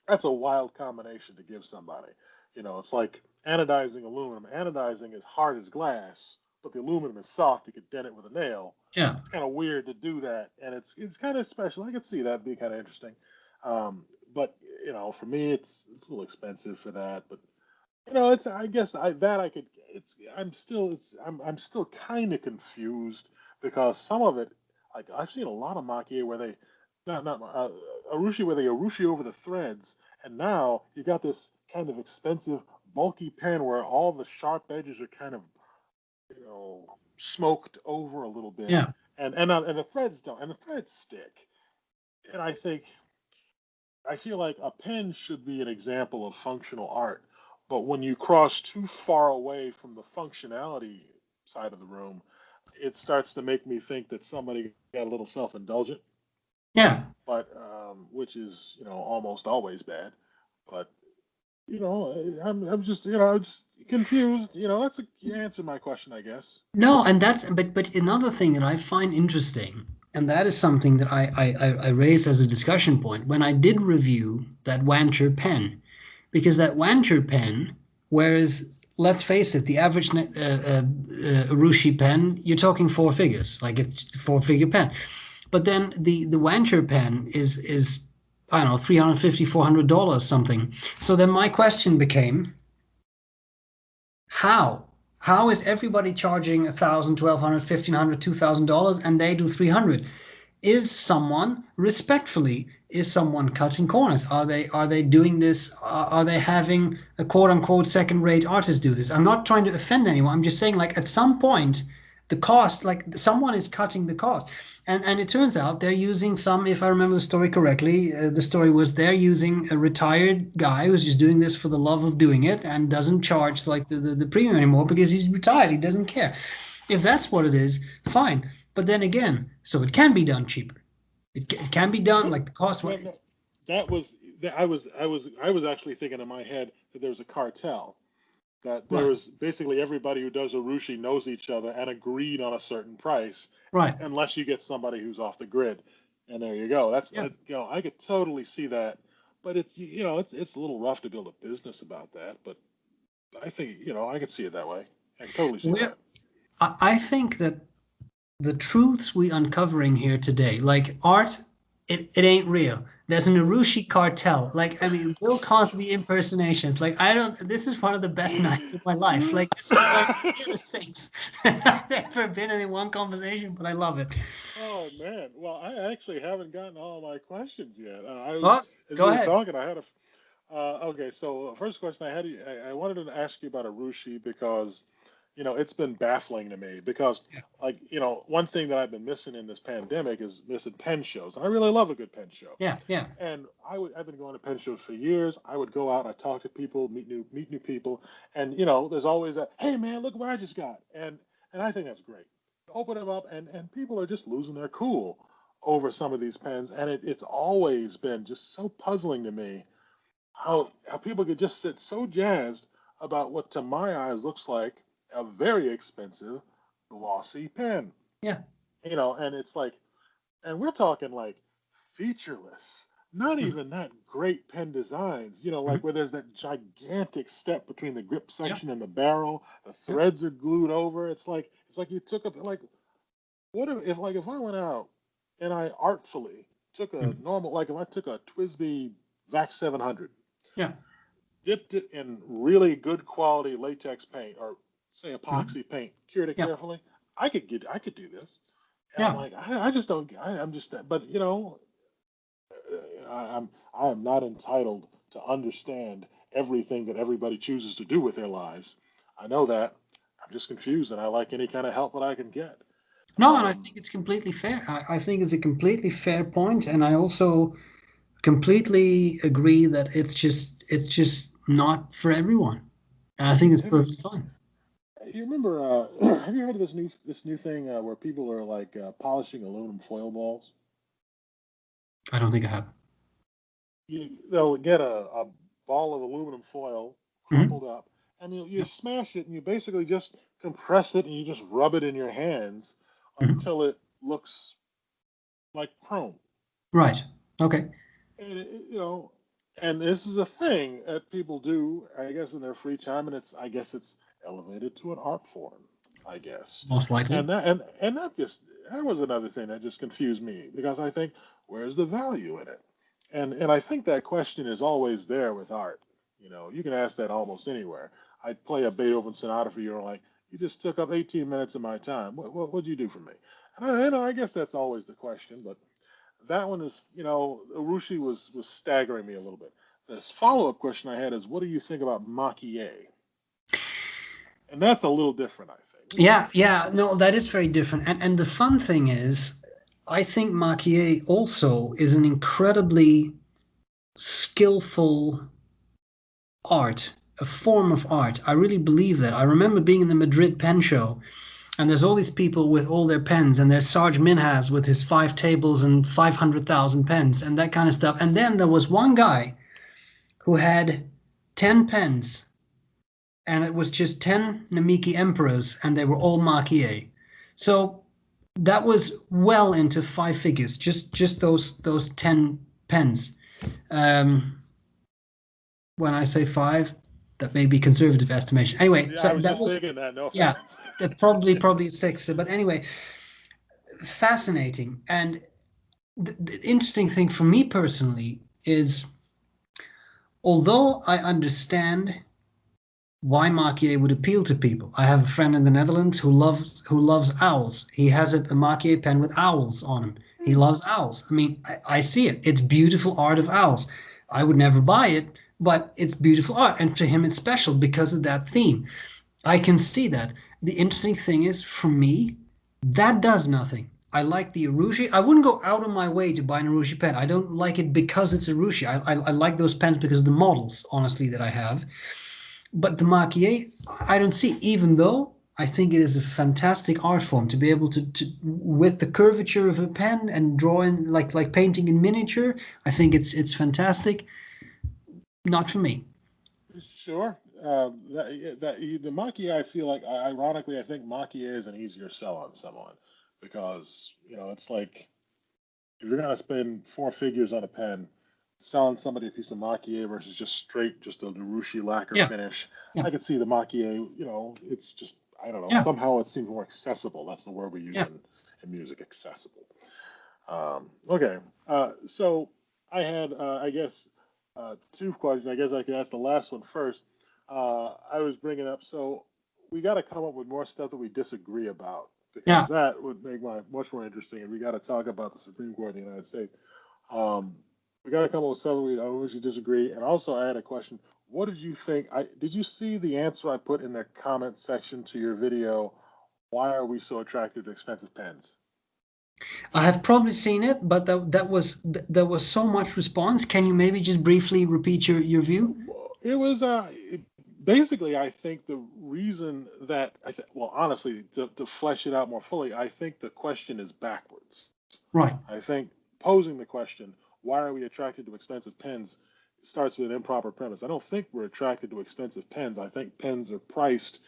that's a wild combination to give somebody. It's like anodizing aluminum. Anodizing is hard as glass, but the aluminum is soft. You could dent it with a nail. yeah. It's kind of weird to do that, and it's kind of special. I could see that be kind of interesting. But for me, it's a little expensive for that. But it's I guess I that I could it's I'm still kind of confused because some of it, like I've seen a lot of maki where they not Arushi where they Arushi over the threads, and now you got this kind of expensive bulky pen where all the sharp edges are kind of smoked over a little bit, Yeah. and the threads don't, and the threads stick, and I feel like a pen should be an example of functional art, but when you cross too far away from the functionality side of the room, it starts to make me think that somebody got a little self-indulgent, Yeah. but which is almost always bad. But I'm just confused. That's you answered my question, I guess. No, and but another thing that I find interesting, and that is something that I raised as a discussion point when I did review that Wancher pen, because that Wancher pen, whereas let's face it, the average Urushi pen, you're talking 4 figures, like it's a 4 figure pen, but then the Wancher pen is I don't know, $350 $400 something. So then my question became, how? How is everybody charging 1,000, 1,200, 1,500, $2,000, and they do 300? Is someone cutting corners? Are they doing this? Are they having a quote unquote second rate artist do this? I'm not trying to offend anyone. I'm just saying, like, at some point, the cost, like, someone is cutting the cost. And it turns out they're using some, if I remember the story correctly, the story was they're using a retired guy who's just doing this for the love of doing it and doesn't charge like the premium anymore because he's retired. He doesn't care. If that's what it is, fine. But then again, so it can be done cheaper. It can be done No, like the cost. no. I was actually thinking in my head that there was a cartel. That there Right, was basically everybody who does Arushi knows each other and agreed on a certain price, right. unless you get somebody who's off the grid. And there you go. Yeah. I could totally see that, but it's a little rough to build a business about that. But I think I could see it that way. I can totally see We're, that. I think that the truths we uncovering here today, like art, it ain't real. There's an Arushi cartel. Like, I mean, Bill Cosby impersonations. Like, I don't. This is one of the best nights of my life. Like, this is one of the weirdest things I've ever been in one conversation, but I love it. Oh man, well I actually haven't gotten all my questions yet. Well, As go you were ahead. talking, I had a okay. So first question I had, I wanted to ask you about Arushi because it's been baffling to me because Yeah, like one thing that I've been missing in this pandemic is missing pen shows, and I really love a good pen show. yeah, yeah. And I've been going to pen shows for years. I would go out, I talk to people, meet new people, and there's always a hey man, look what I just got, and I think that's great. Open them up, and people are just losing their cool over some of these pens, and it's always been just so puzzling to me how people could just sit so jazzed about what to my eyes looks like a very expensive glossy pen. Yeah. And it's like, and we're talking like featureless, not Mhm, even that great pen designs, mhm. like where there's that gigantic step between the grip Yeah, section and the barrel, the yeah. threads are glued over. It's like you took a like what if I went out and I artfully took a Mhm. normal, like if I took a Twisby Vac 700, Yeah. dipped it in really good quality latex paint or say Mhm. epoxy paint, cured it Yeah. carefully, I could do this. And I'm Yeah. like, I just don't, I'm just, but I am not entitled to understand everything that everybody chooses to do with their lives. I know that. I'm just confused, and I like any kind of help that I can get. No, and I Um, think it's completely fair. I think it's a completely fair point, and I also completely agree that it's just not for everyone. And I think it's have you perfectly fine. you remember? Have you heard of this new thing where people are like polishing aluminum foil balls? I don't think I have. They'll get a ball of aluminum foil Mhm. crumpled up, and you Yeah. smash it, and you basically just compress it, and you just rub it in your hands Mhm. until it looks like chrome. Right. Okay. And and this is a thing that people do, I guess, in their free time, and I guess it's elevated to an art form, I guess. Most likely. And that was another thing that just confused me because I think, where's the value in it? And I think that question is always there with art. You can ask that almost anywhere. I'd play a Beethoven sonata for you, and like, you just took up 18 minutes of my time. What'd you do for me? I guess that's always the question, but that one is, Arushi was staggering me a little bit. This follow-up question I had is, what do you think about Maquis? And that's a little different, I think. Yeah, yeah, no, that is very different. And the fun thing is, I think Maquier also is an incredibly skillful art, a form of art. I really believe that. I remember being in the Madrid pen show, and there's all these people with all their pens, and there's Sarge Minhas with his 5 tables and 500,000 pens and that kind of stuff. And then there was one guy who had 10 pens, and it was just 10 Namiki emperors, and they were all Maquier. So that was well into five figures, just those 10 pens. Um, when I say five, that may be conservative estimation. Anyway, Yeah, so I was that just was, thinking that. No yeah, offense. probably six. But anyway, fascinating. And the interesting thing for me personally is, although I understand why Marquier would appeal to people. I have a friend in the Netherlands who loves owls. He has a Marquier pen with owls on him. He Hmm. loves owls. I mean, I see it. It's beautiful art of owls. I would never buy it, but it's beautiful art, and to him it's special because of that theme. I can see that. The interesting thing is, for me, that does nothing. I like the Arushi. I wouldn't go out of my way to buy an Arushi pen. I don't like it because it's Arushi. I like those pens because of the models, honestly, that I have. But the Maquis, I don't see, even though I think it is a fantastic art form to be able to with the curvature of a pen and drawing like painting in miniature. I think it's fantastic. Not for me. Sure. The Maki, I feel like, ironically, I think Maki is an easier sell on someone because, it's like if you're going to spend four figures on a pen, selling somebody a piece of Maki versus just a Urushi lacquer Yeah, finish, yeah, I could see the Maki, it's just, I don't know, yeah, somehow it seems more accessible. That's the word we use yeah. in music, accessible. Okay. So I had, I guess, two questions. I guess I could ask the last one first. I was bringing up, so we got to come up with more stuff that we disagree about because Yeah. that would make mine much more interesting. And we got to talk about the Supreme Court of the United States. Um, we got to come up with something on which we disagree. And also, I had a question. What did you think? Did you see the answer I put in the comment section to your video? Why are we so attracted to expensive pens? I have probably seen it, but there was so much response. Can you maybe just briefly repeat your view? It was basically. I think the reason that well, honestly, to flesh it out more fully, I think the question is backwards. Right. I think posing the question, why are we attracted to expensive pens, starts with an improper premise. I don't think we're attracted to expensive pens. I think pens are priced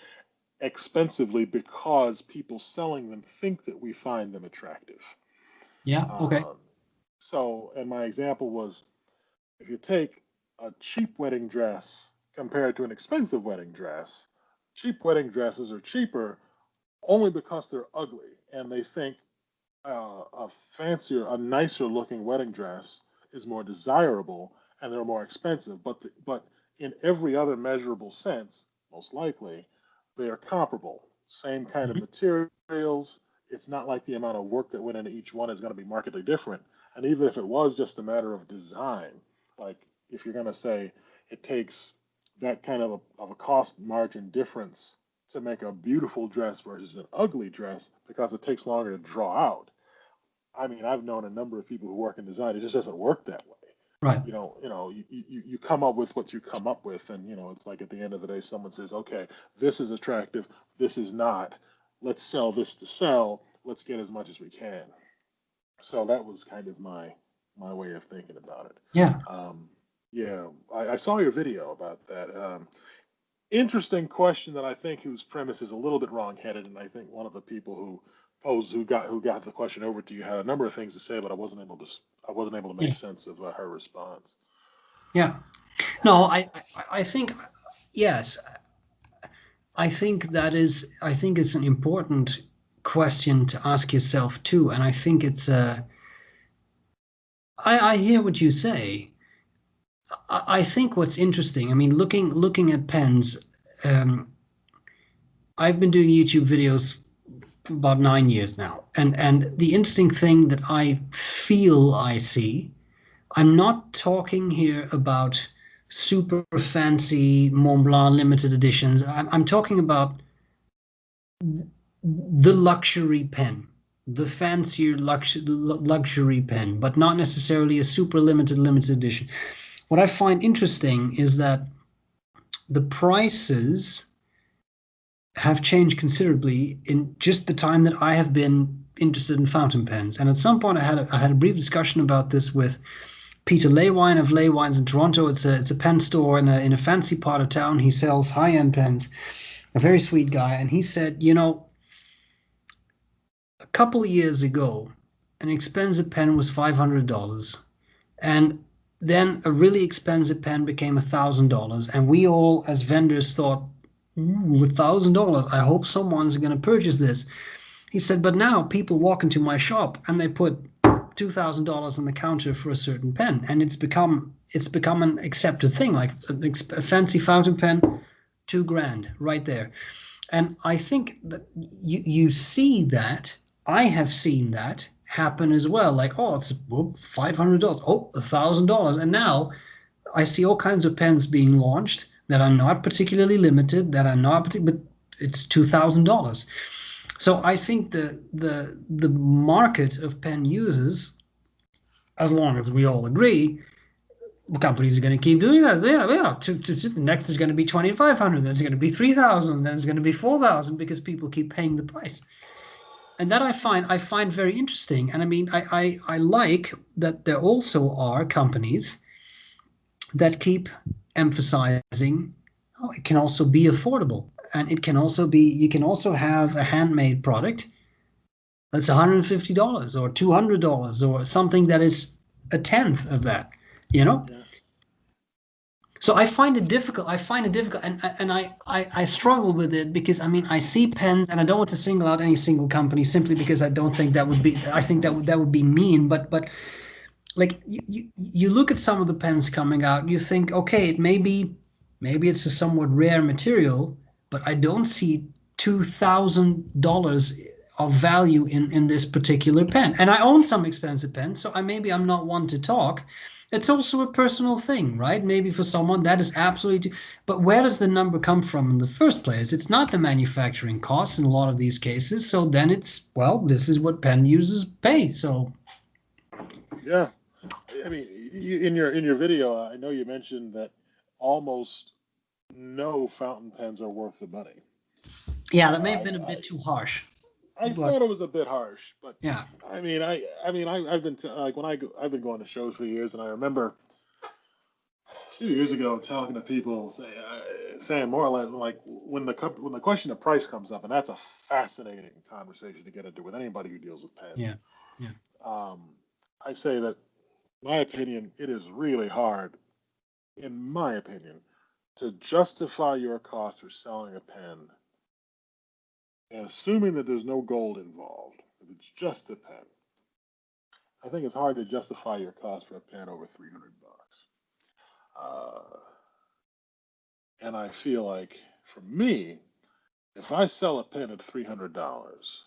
expensively because people selling them think that we find them attractive. Yeah. Okay. Um, and my example was, if you take a cheap wedding dress compared to an expensive wedding dress, cheap wedding dresses are cheaper only because they're ugly, and they think a fancier, a nicer looking wedding dress is more desirable and they're more expensive. But in every other measurable sense, most likely, they are comparable. Same kind of Mhm. materials. It's not like the amount of work that went into each one is going to be markedly different. And even if it was just a matter of design, like if you're going to say it takes that kind of a cost margin difference to make a beautiful dress versus an ugly dress because it takes longer to draw out. I mean, I've known a number of people who work in design. It just doesn't work that way. Right. You come up with what you come up with, and it's like at the end of the day, someone says, "Okay, this is attractive, this is not. Let's sell this to sell. Let's get as much as we can." So that was kind of my way of thinking about it. Yeah. Yeah, I saw your video about that. Interesting question that I think whose premise is a little bit wrong-headed, and I think one of the people who got the question over to you had a number of things to say, but I wasn't able to Yeah. make sense of her response. Yeah. No, I think yes. I think it's an important question to ask yourself too, and I think it's I hear what you say. I think what's interesting. I mean, looking at pens. Um, I've been doing YouTube videos about 9 years now, and the interesting thing that I feel I see. I'm not talking here about super fancy Mont Blanc limited editions. I'm talking about the luxury pen, the fancier luxury pen, but not necessarily a super limited edition. What I find interesting is that the prices have changed considerably in just the time that I have been interested in fountain pens. And at some point, I had a brief discussion about this with Peter Leywine of Leywines in Toronto. It's a pen store in a fancy part of town. He sells high end pens. A very sweet guy, and he said, a couple of years ago, an expensive pen was $500, and then a really expensive pen became $1,000, and we all, as vendors, thought, ooh, $1,000. I hope someone's going to purchase this. He said, but now people walk into my shop and they put $2,000 on the counter for a certain pen, and it's become an accepted thing, like a fancy fountain pen, 2 grand right there. And I think that you see that. I have seen that happen as well. Like, oh, it's $500. Oh, $1,000. And now I see all kinds of pens being launched that are not particularly limited, that are not, but it's $2,000. So I think the market of pen users, as long as we all agree, companies are going to keep doing that. Yeah, yeah. Next is going to be 2,500. Then it's going to be 3,000. Then it's going to be 4,000 because people keep paying the price. And that I find very interesting. And I mean, I like that there also are companies that keep emphasizing, oh, it can also be affordable, and it can also be, you can also have a handmade product that's $150 or $200 or something that is a tenth of that. You know, Yeah, so I find it difficult. And I struggle with it because I mean I see pens, and I don't want to single out any single company simply because I don't think that would be. I think that would be mean. But like you look at some of the pens coming out, and you think, okay, maybe it's a somewhat rare material, but I don't see $2,000 of value in this particular pen. And I own some expensive pens, so I'm not one to talk. It's also a personal thing, right? Maybe for someone that is absolutely, but where does the number come from in the first place? It's not the manufacturing costs in a lot of these cases. So then it's, well, this is what pen users pay. So yeah. I mean, in your video, I know you mentioned that almost no fountain pens are worth the money. yeah, that may have I, been a I bit too harsh, I but thought it was a bit harsh, but yeah. I've been like I've been going to shows for years, and I remember a few years ago talking to people saying more or less like when the question of price comes up, and that's a fascinating conversation to get into with anybody who deals with pens. Yeah. Yeah. Um, I say that, my opinion, it is really hard, in my opinion, to justify your cost for selling a pen, and assuming that there's no gold involved. it's just the pen. I think it's hard to justify your cost for a pen over $300. Uh, and I feel like for me, if I sell a pen at $300,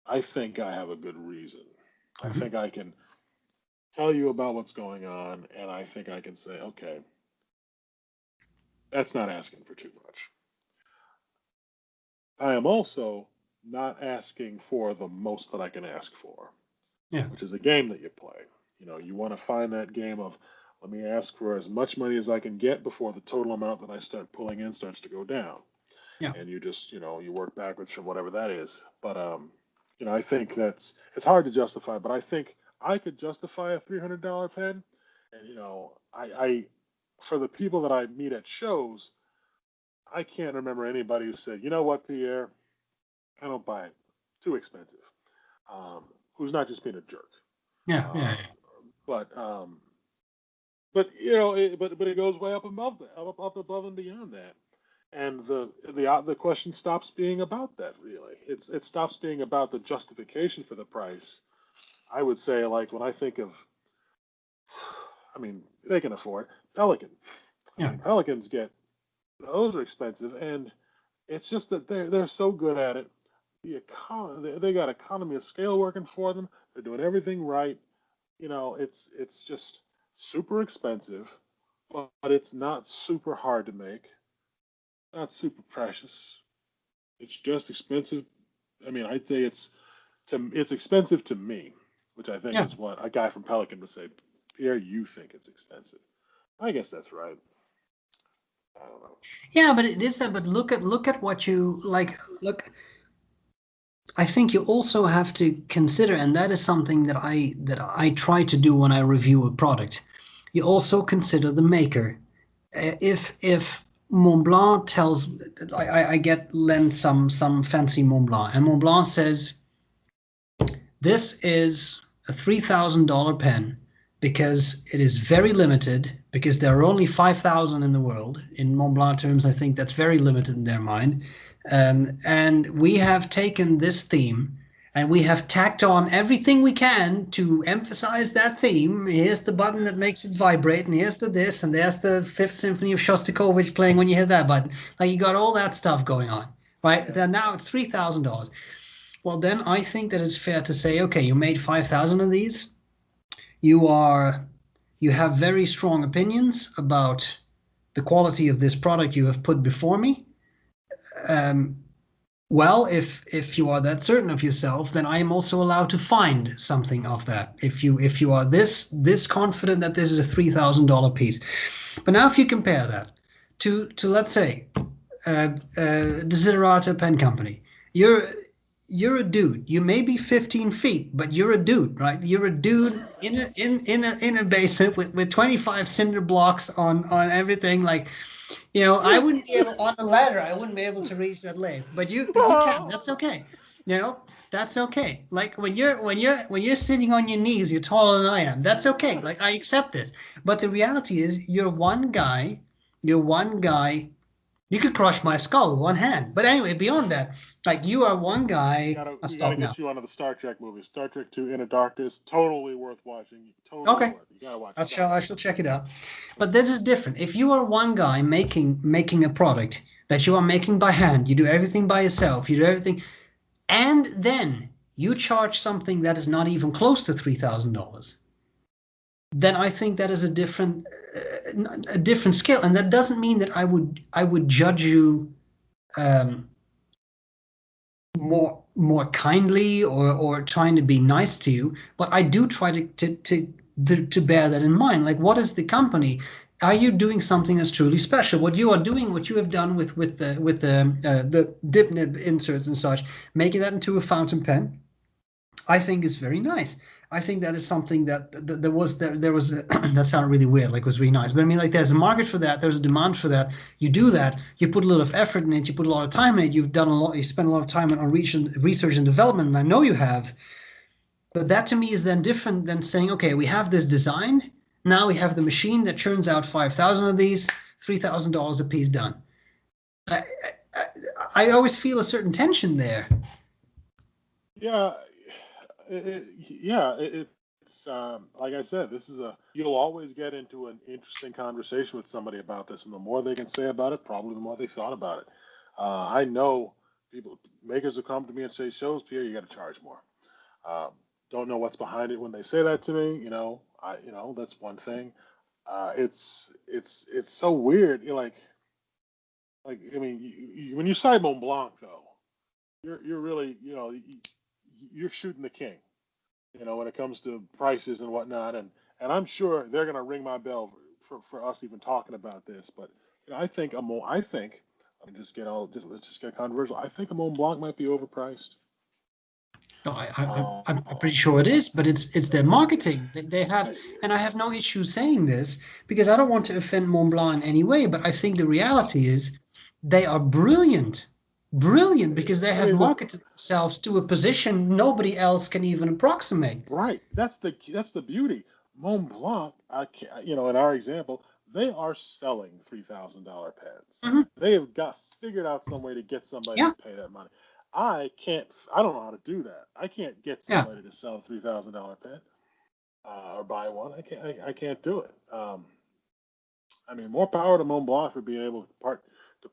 I think I have a good reason. I Mhm. think I can tell you about what's going on, and I think I can say, okay, that's not asking for too much. I am also not asking for the most that I can ask for, Yeah. which is a game that you play. You know, you want to find that game of let me ask for as much money as I can get before the total amount that I start pulling in starts to go down. Yeah. And you just, you work backwards from whatever that is. But I think it's hard to justify, but I think I could justify a $300 pen. And I for the people that I meet at shows, I can't remember anybody who said, you know what, Pierre, I don't buy it. Too expensive. Who's not just being a jerk. Yeah. Yeah. Uh, but it goes way up above that, up above and beyond that. And the question stops being about that really. It stops being about the justification for the price. I would say like when I think of, I mean, they can afford Pelican. I Yeah. mean, Pelicans get those are expensive, and it's just that they're so good at it. They got economy of scale working for them. They're doing everything right. It's just super expensive, but it's not super hard to make. Not super precious. It's just expensive. I mean, I'd say it's expensive to me, which I think Yeah. is what a guy from Pelican would say. Pierre, you think it's expensive? I guess that's right. I don't know. Yeah, but it is that. But look at what you like. Look, I think you also have to consider, and that is something that I try to do when I review a product. You also consider the maker. If Mont Blanc tells, I get lent some fancy Mont Blanc, and Mont Blanc says this is a $3,000 pen because it is very limited, because there are only 5,000 in the world. In Mont Blanc terms, I think that's very limited in their mind. And we have taken this theme and we have tacked on everything we can to emphasize that theme. Here's the button that makes it vibrate, and here's the this, and there's the Fifth Symphony of Shostakovich playing when you hit that button. Like you got all that stuff going on, right? Yeah. Then now it's $3,000. Well, then I think that it's fair to say, okay, you made 5,000 of these. You are, you have very strong opinions about the quality of this product you have put before me. Um, well, if you are that certain of yourself, then I am also allowed to find something of that. If you are this confident that this is a $3,000 piece, but now if you compare that to let's say Desiderata Pen Company, you're a dude. You may be 15 feet, but you're a dude, right? You're a dude in a basement with 25 cinder blocks on everything. Like, I wouldn't be able on a ladder. I wouldn't be able to reach that lathe, but you can. That's okay. That's okay. Like when you're sitting on your knees, you're taller than I am. That's okay. Like I accept this. But the reality is, you're one guy. You're one guy. You could crush my skull with one hand. But anyway, beyond that, like you are one We guy. gotta I'll we gotta stop now. get you onto the Star Trek movies. Star Trek 2 Inner Darkness, totally worth watching. Totally Okay. worth it. You gotta watch I it. Gotta shall I watch shall check it out. But this is different. If you are one guy making a product that you are making by hand, you do everything by yourself, you do everything, and then you charge something that is not even close to $3,000, then I think that is a different scale. And that doesn't mean that I would judge you um, more kindly or trying to be nice to you, but I do try to bear that in mind. Like, what is the company? Are you doing something that's truly special? What you are doing, what you have done with the dip nib inserts and such, making that into a fountain pen, I think is very nice. I think that is something that there was that sounded really weird, like it was really nice. But I mean, like there's a market for that, there's a demand for that. You do that, you put a lot of effort in it, you put a lot of time in it, you've done a lot, you spend a lot of time on research and development, and I know you have. But that to me is then different than saying, okay, we have this designed, now we have the machine that churns out 5,000 of these, $3,000 a piece done. I always feel a certain tension there. Yeah, it's like I said, you'll always get into an interesting conversation with somebody about this, and the more they can say about it, probably the more they thought about it. I know people makers will come to me and say, "Shows, Pierre, you got to charge more." Um, don't know what's behind it when they say that to me. That's one thing. It's so weird. You're like I mean, when you cite Mont Blanc, though, you're really you're shooting the king. When it comes to prices and whatnot, and I'm sure they're gonna ring my bell for us even talking about this. But I think let's just get controversial. I think a Mont Blanc might be overpriced. No, I'm Um, pretty sure it is, but it's their marketing. They have, and I have no issue saying this because I don't want to offend Mont Blanc in any way, but I think the reality is they are brilliant. Brilliant because they I have mean, marketed themselves to a position nobody else can even approximate. right. That's the beauty. Mont Blanc, in our example, they are selling $3,000 pens. Mhm. They have got figured out some way to get somebody Yeah, to pay that money. I can't. I don't know how to do that. I can't get yeah. somebody to sell a $3,000 pen or buy one. I can't do it. I mean, more power to Mont Blanc for being able to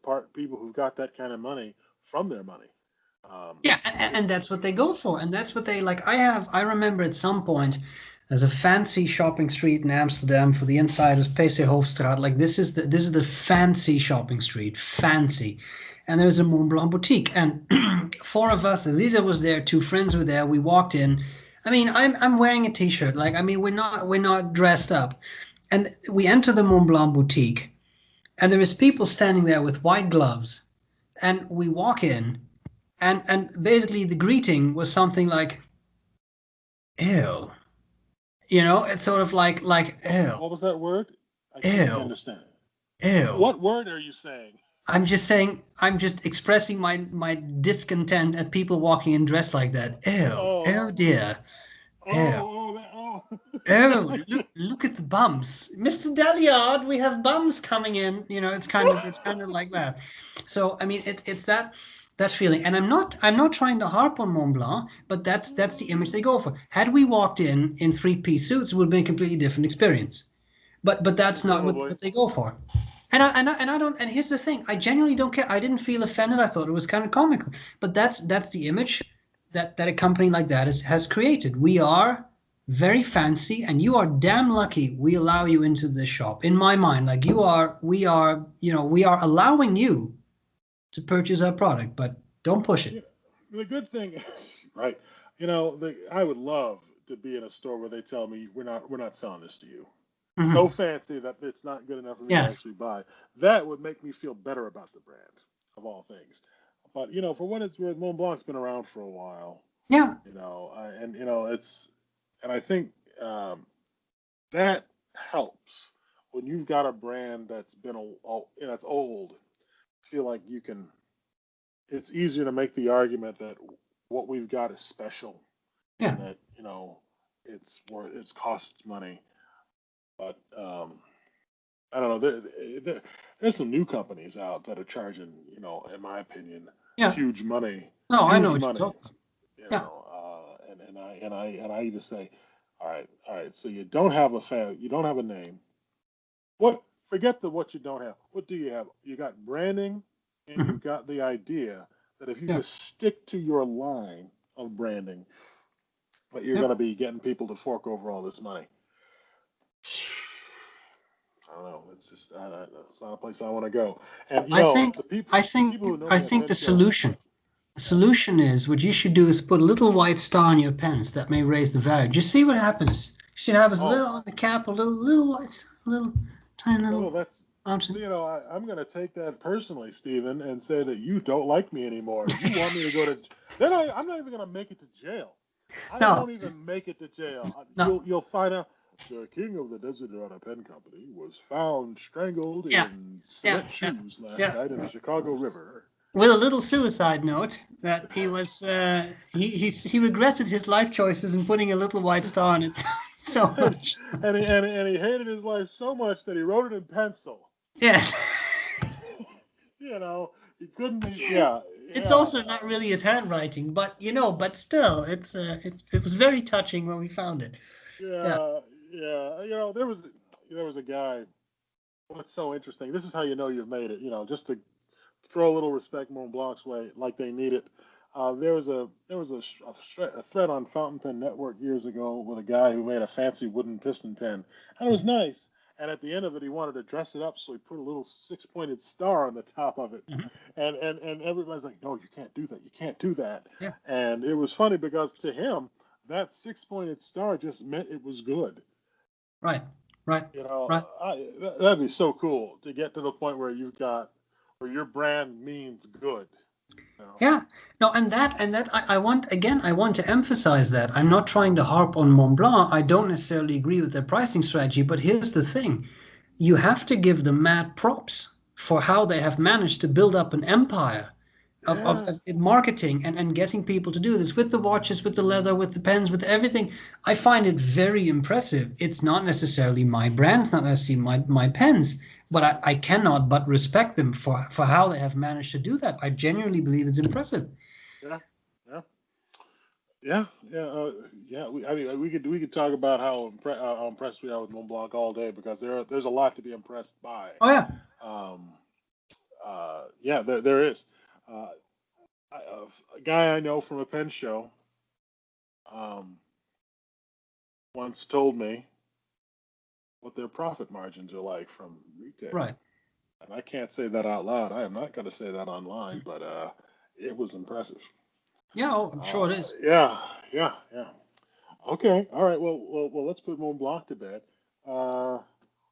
part people who've got that kind of money from their money. Um, Yeah, and it's that's what they go for, and that's what they like. I remember at some point, there's a fancy shopping street in Amsterdam for the insiders, PC Hoofdstraat. Like this is the fancy shopping street, fancy, and there's a Mont Blanc boutique, and four of us, Lisa was there, two friends were there. We walked in. I mean, I'm wearing a t-shirt. Like, I mean, we're not dressed up, and we enter the Mont Blanc boutique, and there is people standing there with white gloves, and we walk in. And basically the greeting was something like, ew. It's sort of like ew, what was that word? I couldn't ew, understand. ew. What word are you saying? I'm just saying, I'm just expressing my discontent at people walking in dressed like that. Ew, Oh, oh dear, ew. oh. Oh, look at the bumps. Mr. Daliard, we have bums coming in. It's kind of like that. So I mean it's that feeling. And I'm not trying to harp on Mont Blanc, but that's the image they go for. Had we walked in three-piece suits, it would have been a completely different experience. But that's not what, Presumably. what they go for. And I don't, and here's the thing, I genuinely don't care. I didn't feel offended. I thought it was kind of comical. But that's the image that a company like that has created. We are very fancy, and you are damn lucky we allow you into this shop. In my mind, like we are allowing you to purchase our product, but don't push it. Yeah, the good thing, right? I would love to be in a store where they tell me we're not selling this to you. So Hmm. fancy that it's not good enough for me to Yes. actually buy. That would make me feel better about the brand, of all things. But for what it's worth, Mont Blanc's been around for a while. Yeah. And I think um, that helps when you've got a brand that's been that's old. Feel like you can. It's easier to make the argument that what we've got is special Yeah. and that it's costs money. But I don't know. There's some new companies out that are charging, in my opinion, Yeah. huge money, No, I know huge what you're money. talking about. Yeah. And I just say, all right. So you don't have a name. What? Forget what you don't have. What do you have? You got branding, and Hmm. you've got the idea that if you Yeah. just stick to your line of branding, that you're Yeah. going to be getting people to fork over all this money. I don't know. It's just it's not a place I want to go. And I think the people I the think people who know I me at think Penn the Show, solution the yeah, solution is what you should do is put a little white star on your pens that may raise the value. Just see what happens. You should have a oh, little on the cap, a little white star, a little tiny well, little that's mountain. I'm going to take that personally, Stephen, and say that you don't like me anymore. You want me to go to then I'm not even going to make it to jail. I No, won't even make it to jail. no, You'll find out the king of the Desiderata Pen Company was found strangled yeah, in yeah, cement yeah, shoes last yeah. night in the Chicago River. With a little suicide note that he was he regretted his life choices and putting a little white star on it so much. And he hated his life so much that he wrote it in pencil. Yes. you know, He couldn't. Yeah, It's yeah, also not really his handwriting, but but still, it was very touching when we found it. Yeah. yeah, yeah. There was a guy. What's so interesting? This is how you know you've made it. Just to throw a little respect Mont Blanc's way, like they need it. There was a thread on Fountain Pen Network years ago with a guy who made a fancy wooden piston pen, and it was nice. And at the end of it, he wanted to dress it up, so he put a little six-pointed star on the top of it. Mhm. And everybody's like, "No, you can't do that. You can't do that." Yeah. And it was funny because to him, that six-pointed star just meant it was good. Right. Right. Right. That'd be so cool to get to the point where where your brand means good. You know? Yeah, no, and that I want to emphasize that I'm not trying to harp on Mont Blanc. I don't necessarily agree with their pricing strategy, but here's the thing: you have to give them mad props for how they have managed to build up an empire Yeah, of marketing and getting people to do this with the watches, with the leather, with the pens, with everything. I find it very impressive. It's not necessarily my brand, it's not necessarily my pens, but I cannot but respect them for how they have managed to do that. I genuinely believe it's impressive. yeah, yeah, yeah. I mean, we could talk about how impressed we are with Mont Blanc all day because there's a lot to be impressed by. Oh yeah, Um, yeah, there is. Uh, a guy I know from a pen show um, once told me what their profit margins are like from retail. right. And I can't say that out loud. I am not going to say that online, but it was impressive. Yeah, oh, I'm sure it is. Yeah, yeah. Okay, all right. Well. Let's put Mont Blanc to bed. Uh,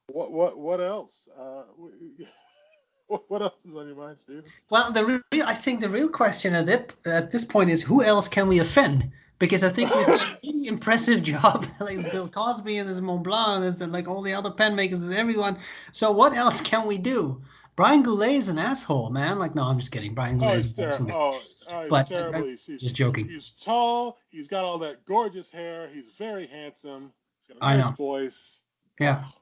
what else? What else is on your mind, Steve? Well, I think the real question at this point is who else can we offend? Because I think we've done a really impressive job. Like Bill Cosby and there's Mont Blanc, there's like all the other pen makers, there's everyone. So what else can we do? Brian Goulet is an asshole, man. Like, no, I'm just kidding. Brian Oh, Goulet is awesome guy. he's But terrible. He's just joking. he's tall. He's got all that gorgeous hair. He's very handsome. He's got a I nice know. voice. Yeah. Oh,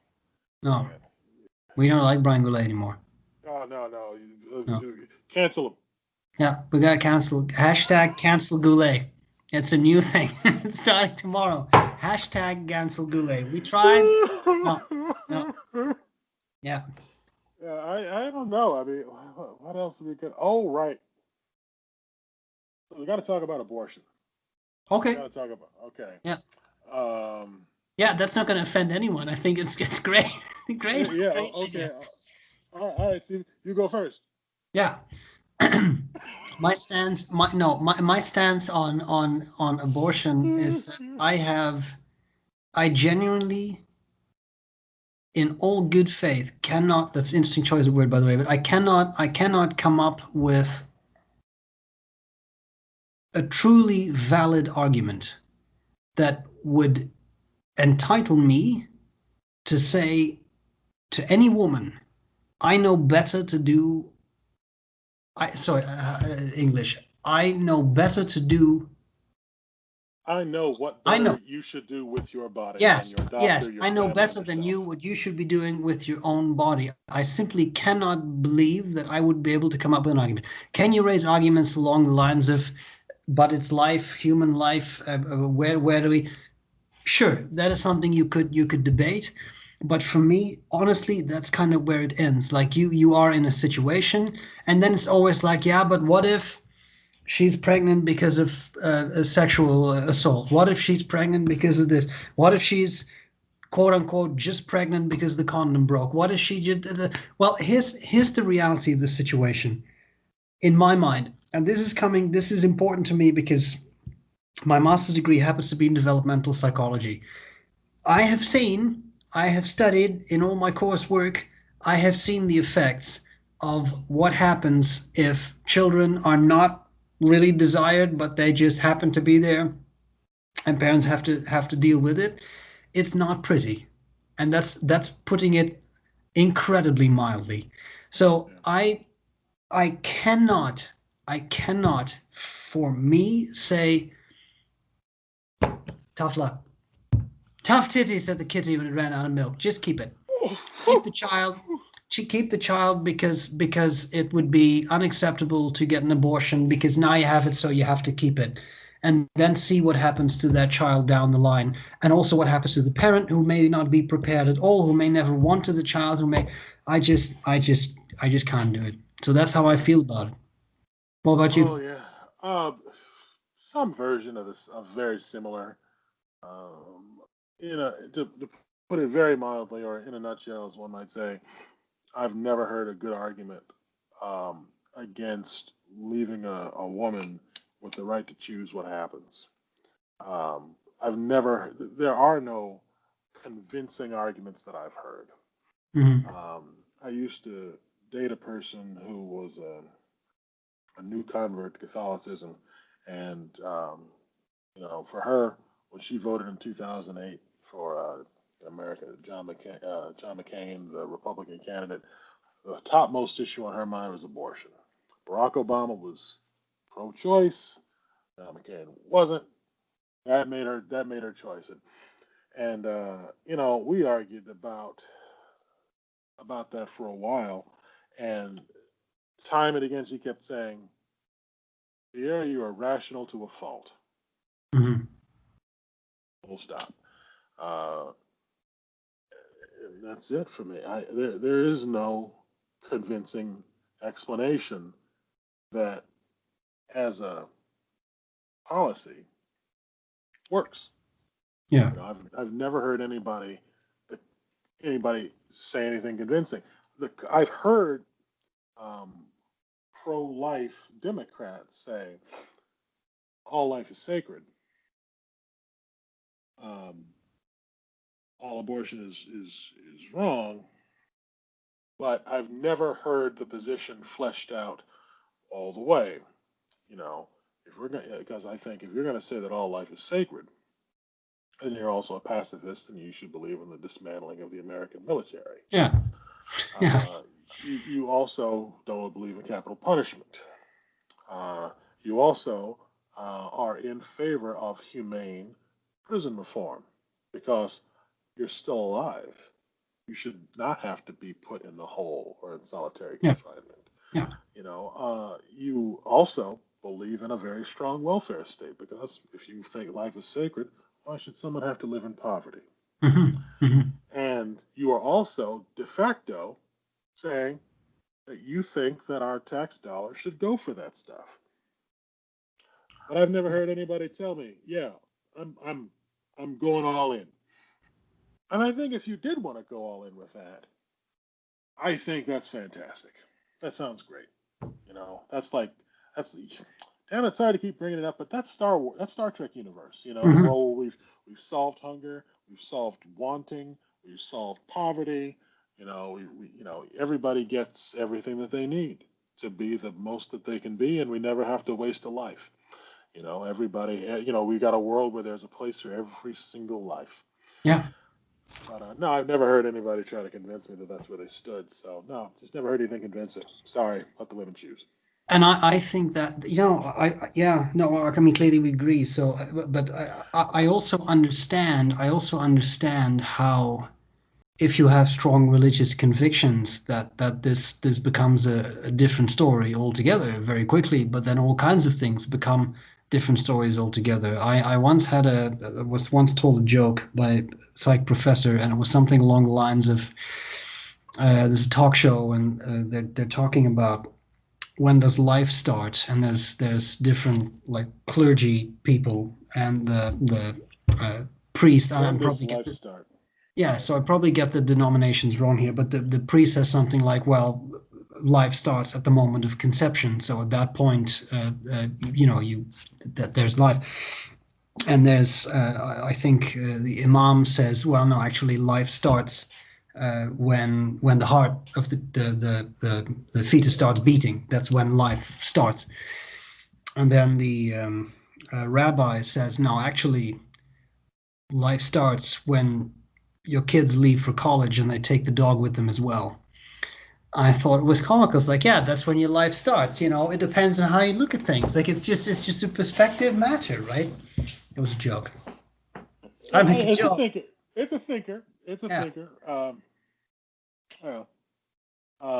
No, man. we don't like Brian Goulet anymore. Oh, no. No. Cancel him. Yeah, we gotta cancel. Hashtag cancel Goulet. It's a new thing. It's starting tomorrow. Hashtag cancel Goulet. We tried. No, no. Yeah. Yeah, I don't know. I mean, what else we could? Oh, right. We got to talk about abortion. We Okay. got to talk about. Okay. Yeah. Um. Yeah, that's not gonna offend anyone. I think it's great. Great. Yeah. Great Okay. idea. All right. Steve, you go first. Yeah. My stance my stance on abortion is that I genuinely in all good faith cannot, that's an interesting choice of word by the way, but I cannot come up with a truly valid argument that would entitle me to say to any woman, I know better to do English. I know better to do. I know what I know. better you should do with your body Yes, than your doctor, yes. your I know family, better and than yourself. you what you should be doing with your own body. I simply cannot believe that I would be able to come up with an argument. Can you raise arguments along the lines of, but it's life, human life, where do we? Sure, that is something you could debate. But for me, honestly, that's kind of where it ends. Like you are in a situation, and then it's always like, yeah, but what if she's pregnant because of a sexual assault? What if she's pregnant because of this? What if she's quote unquote just pregnant because the condom broke? What if she just well, here's the reality of the situation in my mind. And this is important to me because my master's degree happens to be in developmental psychology. I have studied in all my coursework, I have seen the effects of what happens if children are not really desired, but they just happen to be there and parents have to deal with it. It's not pretty. And that's putting it incredibly mildly. So Yeah. I cannot for me say tough luck. Tough titties, said the kitty when it ran out of milk. Just keep it. Keep the child. keep the child because it would be unacceptable to get an abortion because now you have it, so you have to keep it, and then see what happens to that child down the line, and also what happens to the parent who may not be prepared at all, who may never wanted the child, who may. I just can't do it. So that's how I feel about it. What about Oh you? yeah. Some version of this, of very similar. Um, to put it very mildly, or in a nutshell, as one might say, I've never heard a good argument against leaving a woman with the right to choose what happens. I've never. There are no convincing arguments that I've heard. Hmm. I used to date a person who was a new convert to Catholicism, and for her, when she voted in 2008 for America, John McCain, the Republican candidate, the topmost issue on her mind was abortion. Barack Obama was pro-choice. John McCain wasn't. That made her choice. And we argued about that for a while, and time and again she kept saying, "Pierre, you are rational to a fault." Hmm. Full stop. Uh, and that's it for me. There is no convincing explanation that, as a policy, works. Yeah. I've never heard anybody say anything convincing. I've heard um, pro-life Democrats say all life is sacred. Um, all abortion is wrong, but I've never heard the position fleshed out all the way. You know, if we're going because I think if you're going to say that all life is sacred, then you're also a pacifist, and you should believe in the dismantling of the American military. Yeah. Yeah. Uh, you also don't believe in capital punishment. Uh, you also are in favor of humane prison reform because you're still alive. You should not have to be put in the hole or in solitary Yeah. confinement. Yeah. You also believe in a very strong welfare state because if you think life is sacred, why should someone have to live in poverty? Hmm. Hmm. And you are also de facto saying that you think that our tax dollars should go for that stuff. But I've never heard anybody tell me, yeah, I'm I'm I'm going all in. And I think if you did want to go all in with that, I think that's fantastic. That sounds great. That's like that's damn. It's sorry to keep bringing it up, but that's Star Wars, that's Star Trek universe. The Hmm. world where we've solved hunger, we've solved wanting, we've solved poverty. Everybody gets everything that they need to be the most that they can be, and we never have to waste a life. Everybody. We got a world where there's a place for every single life. Yeah. But no, I've never heard anybody try to convince me that that's where they stood. So no, just never heard anything convincing. Sorry, let the women choose. And I think that, yeah, no, I mean, clearly we agree. So, but I also understand how, if you have strong religious convictions, that this becomes a different story altogether very quickly. But then all kinds of things become different stories altogether. I once was once told a joke by a psych professor, and it was something along the lines of, there's a talk show, and they're talking about when does life start, and there's different like clergy people and the priest. I'm When does probably get life the, start? yeah, so I probably get the denominations wrong here, but the priest says something like, well, life starts at the moment of conception, so at that point, you that there's life. And there's I think the imam says, well, no, actually life starts when the heart of the fetus starts beating. That's when life starts. And then the rabbi says, no, actually life starts when your kids leave for college and they take the dog with them as well. I thought it was comical. It's like, yeah, that's when your life starts. It depends on how you look at things. Like it's just a perspective matter, right? It was a joke. I make a It's a joke. thinker. It's a thinker. It's a Yeah. thinker. Well,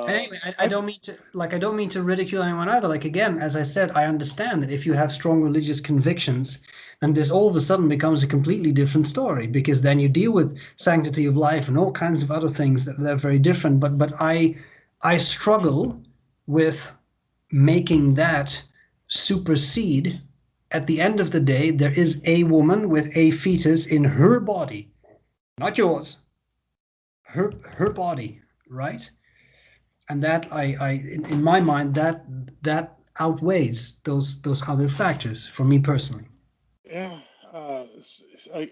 And anyway, I I don't mean to I don't mean to ridicule anyone either. Like again, as I said, I understand that if you have strong religious convictions, and this all of a sudden becomes a completely different story because then you deal with sanctity of life and all kinds of other things that are very different. But I struggle with making that supersede. At the end of the day, there is a woman with a fetus in her body, not yours, her body, right? And that in my mind, that outweighs those other factors for me personally. yeah.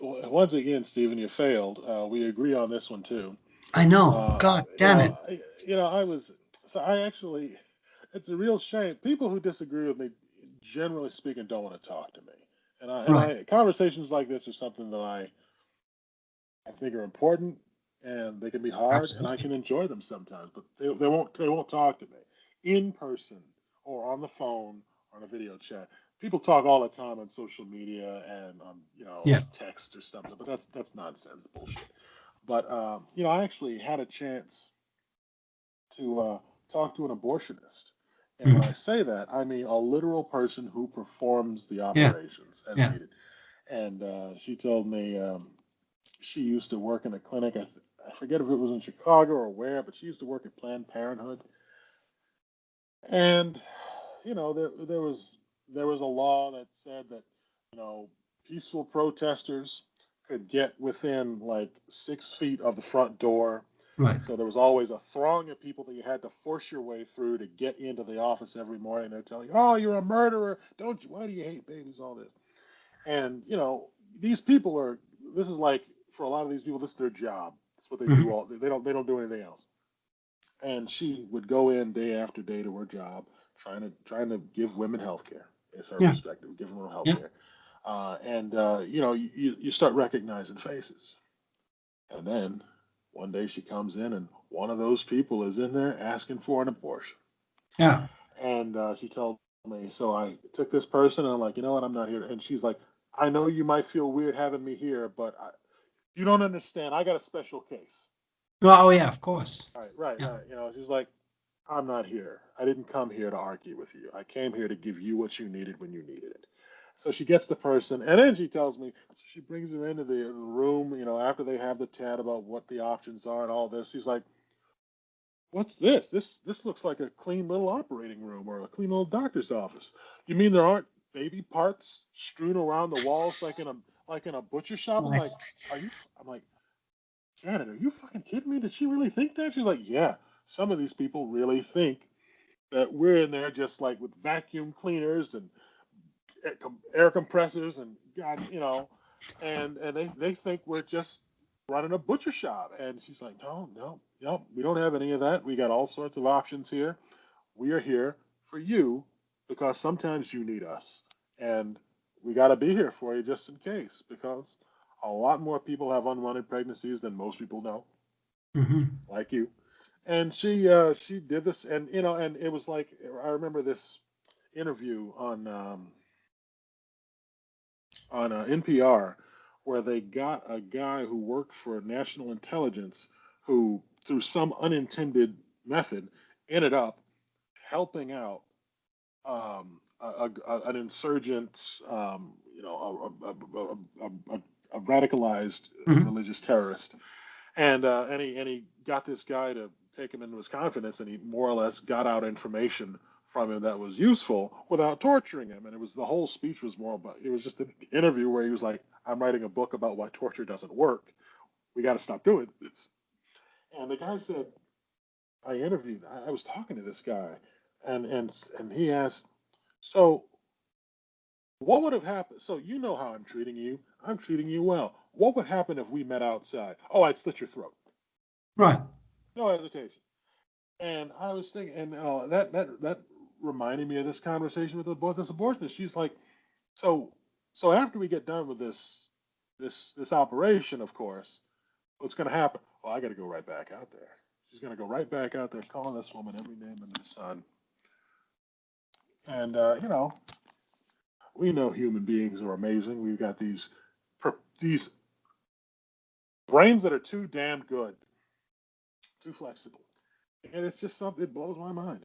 Once again, Stephen, you failed. We agree on this one too. I know. Uh, God damn it. I was so I actually. It's a real shame. People who disagree with me, generally speaking, don't want to talk to me. Right. Conversations like this are something that I think are important, and they can be hard, and I Absolutely. can enjoy them sometimes. But they won't talk to me in person or on the phone or on a video chat. People talk all the time on social media and on Yeah. text or something, but that's nonsense bullshit. But I actually had a chance to talk to an abortionist. And when I Mhm. say that, I mean a literal person who performs the Yeah. operations as Yeah. needed. And she told me she used to work in a clinic. I forget if it was in Chicago or where, but she used to work at Planned Parenthood. And there was a law that said that you know peaceful protesters could get within like 6 feet of the front door, Right. and so there was always a throng of people that you had to force your way through to get into the office every morning. They're telling you, "Oh, you're a murderer! Don't you? Why do you hate babies?" All this, and these people are. This is like for a lot of these people, this is their job. It's what they do Mhm. all. They don't do anything else. And she would go in day after day to her job, trying to give women health care. It's her Yeah. perspective, giving women health Yeah. care. And you start recognizing faces. And then one day she comes in, and one of those people is in there asking for an abortion. Yeah. And she told me, so I took this person, and I'm like, you know what, I'm not here. And she's like, I know you might feel weird having me here, but you don't understand. I got a special case. Well, oh yeah, of course. Right, right, Yeah. right. She's like, I'm not here. I didn't come here to argue with you. I came here to give you what you needed when you needed it. So she gets the person, and then she tells me, she brings her into the room, after they have the chat about what the options are and all this. She's like, what's this? This looks like a clean little operating room or a clean little doctor's office. You mean there aren't baby parts strewn around the walls like in a butcher shop? I'm like, Nice. are you? I'm like, Janet, are you fucking kidding me? Did she really think that? She's like, yeah. Some of these people really think that we're in there just like with vacuum cleaners and air compressors and God, and they think we're just running a butcher shop. And she's like, no, no, no, we don't have any of that. We got all sorts of options here. We are here for you because sometimes you need us, and we got to be here for you just in case because a lot more people have unwanted pregnancies than most people know, Hmm. like you. And she did this, and it was like I remember this interview on NPR where they got a guy who worked for national intelligence who, through some unintended method, ended up helping out an insurgent, a radicalized Hmm. religious terrorist, and he got this guy to take him into his confidence, and he more or less got out information from him that was useful without torturing him. And it was the whole speech was more about it was just an interview where he was like, "I'm writing a book about why torture doesn't work. We got to stop doing this." And the guy said, I was talking to this guy, and he asked, "So what would have happened? So you know how I'm treating you. I'm treating you well. What would happen if we met outside? Oh, I'd slit your throat. Right. No hesitation." And I was thinking, and that reminded me of this conversation with this abortionist. She's like, so so after we get done with this operation, of course, what's going to happen? Well, I got to go right back out there. She's going to go right back out there, calling this woman every name under the sun. And we know human beings are amazing. We've got these brains that are too damn good, too flexible. and it's just something it blows my mind.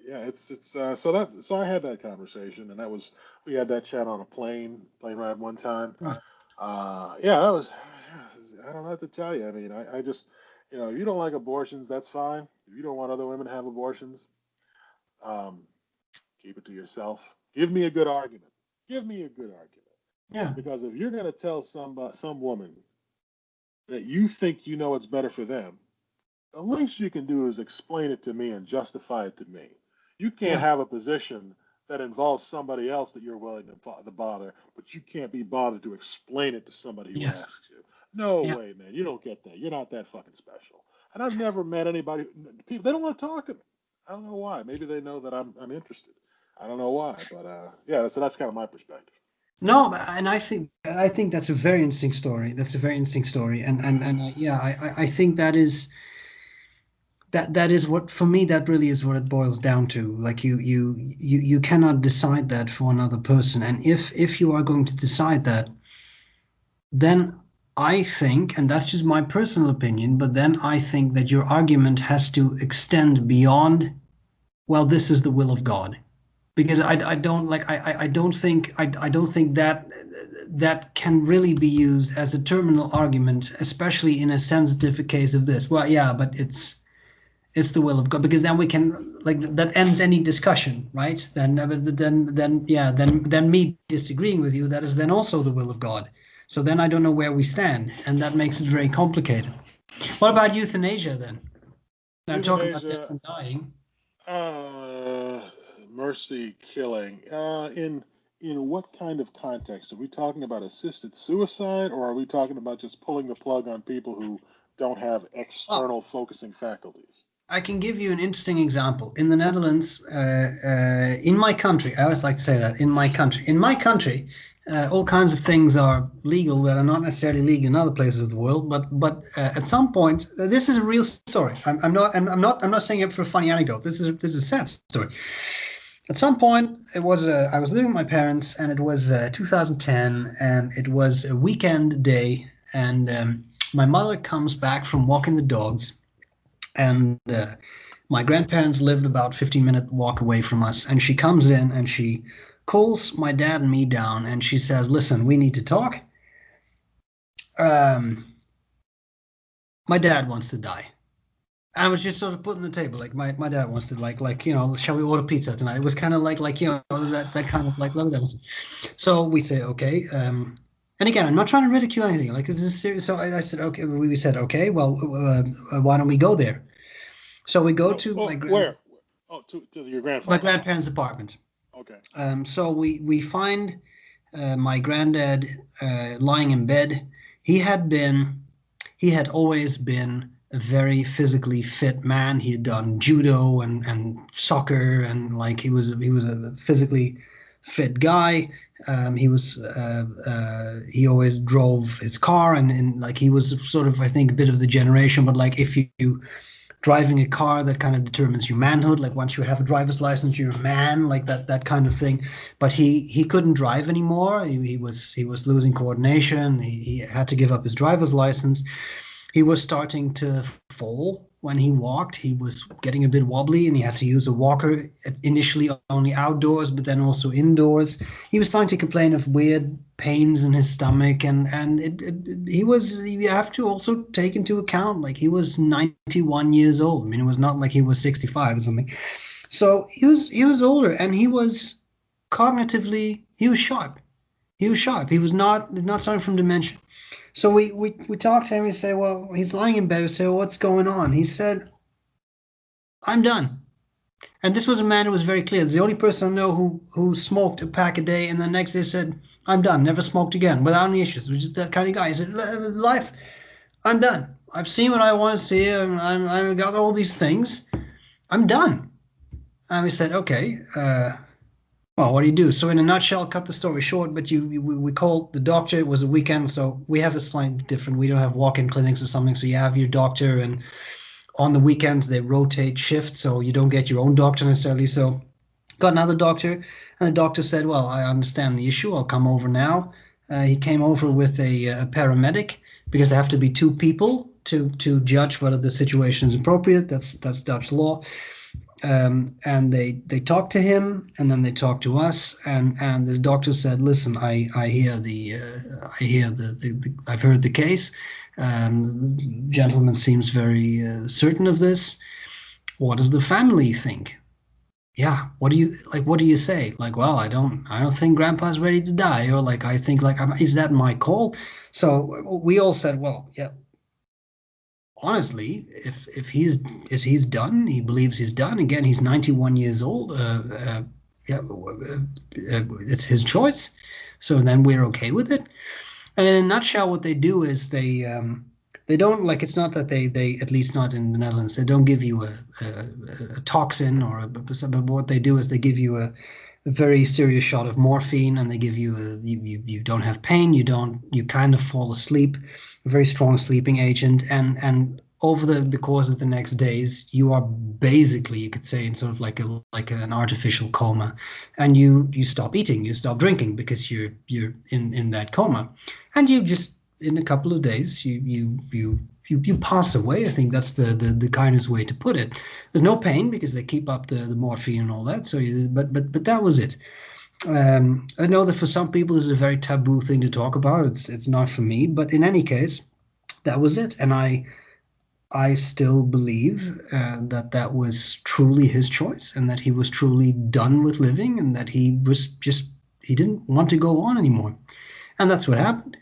Yeah, so I had that conversation, and that was we had that chat on a plane ride one time. Right. Yeah, that was. Yeah, I don't know what to tell you. I mean, I just, if you don't like abortions, that's fine. If you don't want other women to have abortions, um, keep it to yourself. Give me a good argument. Give me a good argument. Yeah. Because if you're going to tell some woman that you think you know what's better for them, the least you can do is explain it to me and justify it to me. You can't Yeah. have a position that involves somebody else that you're willing to bother, but you can't be bothered to explain it to somebody who Yes. asks you. No Yeah. way, man. You don't get that. You're not that fucking special. And I've never met anybody. People they don't want to talk to me. I don't know why. Maybe they know that I'm interested. I don't know why, but yeah. So that's kind of my perspective. No, and I think that's a very interesting story. That's a very interesting story, and yeah, I think that is what for me that really is what it boils down to. Like you cannot decide that for another person, and if you are going to decide that, then I think, and that's just my personal opinion, but then I think that your argument has to extend beyond, well, this is the will of God, because I don't like I don't think that that can really be used as a terminal argument, especially in a sensitive case of this. Well, yeah, but it's the will of God, because then we can, like, that ends any discussion, right? Then yeah, then me disagreeing with you, that is then also the will of God. So then I don't know where we stand, and that makes it very complicated. What about euthanasia then? Now talk about death Euthanasia, and dying. uh, mercy killing. In what kind of context? Are we talking about assisted suicide, or are we talking about just pulling the plug on people who don't have Oh, external focusing faculties? I can give you an interesting example. In the Netherlands, in my country, I always like to say that in my country, all kinds of things are legal that are not necessarily legal in other places of the world. But at some point, this is a real story. I'm not saying it for a funny anecdote. This is a sad story. At some point, I was living with my parents, and it was 2010, and it was a weekend day, and my mother comes back from walking the dogs, and my grandparents lived about 15-minute walk away from us, and she comes in and she calls my dad and me down, and she says, listen, we need to talk. um, my dad wants to die. I was just sort of putting the table, like my dad wants to, shall we order pizza tonight? It was kind of that kind of like love that was. So we say okay. And again, I'm not trying to ridicule anything. Like, this is serious. So I said okay. We said okay. Well, why don't we go there? So we go Oh, to oh, where? Oh, to your my grandfather's house. grandparents' apartment. Okay. So we find my granddad lying in bed. He had been he had always been a very physically fit man. He had done judo and soccer, and like he was a physically fit guy. He always drove his car, and like he was sort of, I think, a bit of the generation. But like, if you driving a car, that kind of determines your manhood. Like, once you have a driver's license, you're a man, like that kind of thing. But he couldn't drive anymore. He was losing coordination. He had to give up his driver's license. He was starting to fall when he walked. He was getting a bit wobbly, and he had to use a walker, initially only outdoors, but then also indoors. He was starting to complain of weird pains in his stomach, and he was. You have to also take into account, like, he was 91 years old. I mean, it was not like he was 65 or something. So he was older, and he was cognitively, he was sharp. He was sharp. He was not suffering from dementia. So we talked to him. We say, well, he's lying in bed. We say, well, what's going on? He said, I'm done. And this was a man who was very clear. It's the only person I know who smoked a pack a day, and the next day said, I'm done. Never smoked again without any issues. Which is that kind of guy. He said, life, I'm done. I've seen what I want to see. I've got all these things. I'm done. And we said, okay. Well, what do you do? So in a nutshell, cut the story short, but we called the doctor. It was a weekend, so we have a slightly different. We don't have walk-in clinics or something, so you have your doctor, and on the weekends they rotate shifts, so you don't get your own doctor necessarily. So got another doctor, and the doctor said, well, I understand the issue. I'll come over now. He came over with a paramedic, because there have to be two people to judge whether the situation is appropriate. That's Dutch law. And they talked to him, and then they talked to us, and the doctor said, "Listen, I hear I've heard the case. The gentleman seems very certain of this. What does the family think?" Yeah, what do you say? Like, well, I don't think Grandpa's ready to die, or like I think like is that my call? So we all said, well, yeah, honestly, if he's done, he believes he's done. Again, he's 91 years old. Yeah, it's his choice. So then we're okay with it. And in a nutshell, what they do is they don't like. It's not that they at least not in the Netherlands. They don't give you a toxin or but what they do is they give you a very serious shot of morphine, and they give you you don't have pain. You kind of fall asleep. A very strong sleeping agent, and over the course of the next days, you are basically, you could say, in sort of like an artificial coma, and you stop eating, you stop drinking because you're in that coma, and you just in a couple of days you pass away. I think that's the kindest way to put it. There's no pain because they keep up the morphine and all that. So but that was it. I know that for some people this is a very taboo thing to talk about. It's not for me, but in any case, that was it. And I still believe that was truly his choice, and that he was truly done with living, and that he didn't want to go on anymore, and that's what happened.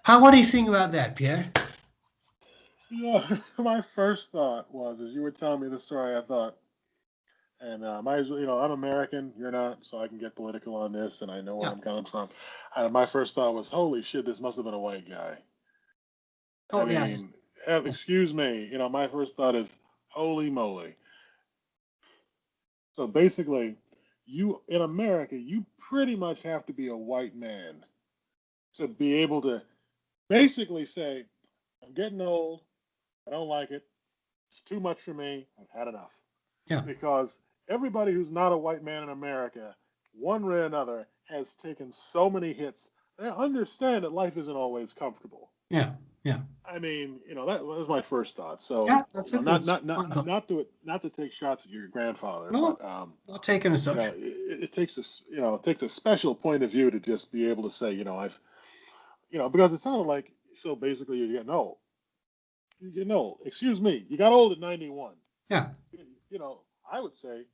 What do you think about that, Pierre? My first thought was, as you were telling me the story, I thought, and might as well, I'm American, you're not, so I can get political on this, and I know where Yeah. I'm coming from. My first thought was, holy shit, this must have been a white guy. I Oh yeah. mean, excuse me, my first thought is, holy moly. So basically, you in America, you pretty much have to be a white man to be able to basically say, I'm getting old, I don't like it, it's too much for me, I've had enough. Yeah. Because everybody who's not a white man in America, one way or another, has taken so many hits. They understand that life isn't always comfortable. Yeah. Yeah. I mean, that was my first thought. So, Yeah. That's a good. not to take shots at your grandfather, No, but not taken as such. it takes it takes a special point of view to just be able to say, I've, because it sounded like, so basically you're getting old. You're getting old. Excuse me, you got old at 91. Yeah. I would say,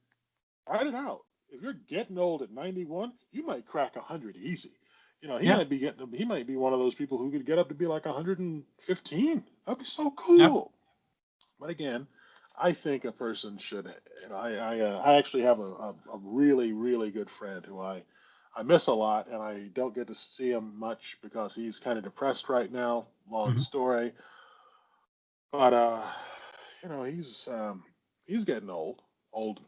write it out. If you're getting old at 91, you might crack 100 easy. Yeah. He might be one of those people who could get up to be like 115. That'd be so Yeah. cool. But again, I think a person should. I actually have a really really good friend who I miss a lot, and I don't get to see him much because he's kind of depressed right now. Long Hmm. story, but he's getting old.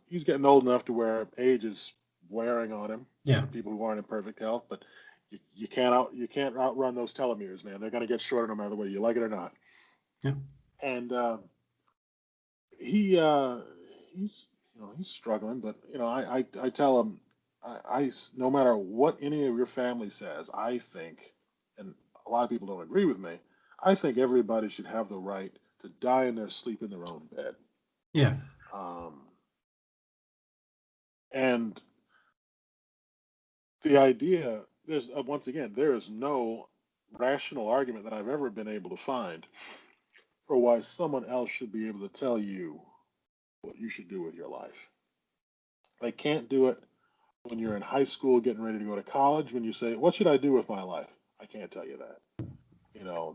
He's getting old enough to where age is wearing on him Yeah. for people who aren't in perfect health. But you can't outrun those telomeres, man. They're gonna get shorter no matter whether you like it or not. Yeah. And he he's struggling, but I tell him, no matter what any of your family says, I think, and a lot of people don't agree with me, I think everybody should have the right to die in their sleep in their own bed. Yeah. um, and the idea, there's once again, there is no rational argument that I've ever been able to find for why someone else should be able to tell you what you should do with your life. They can't do it when you're in high school getting ready to go to college. When you say, what should I do with my life? I can't tell you that.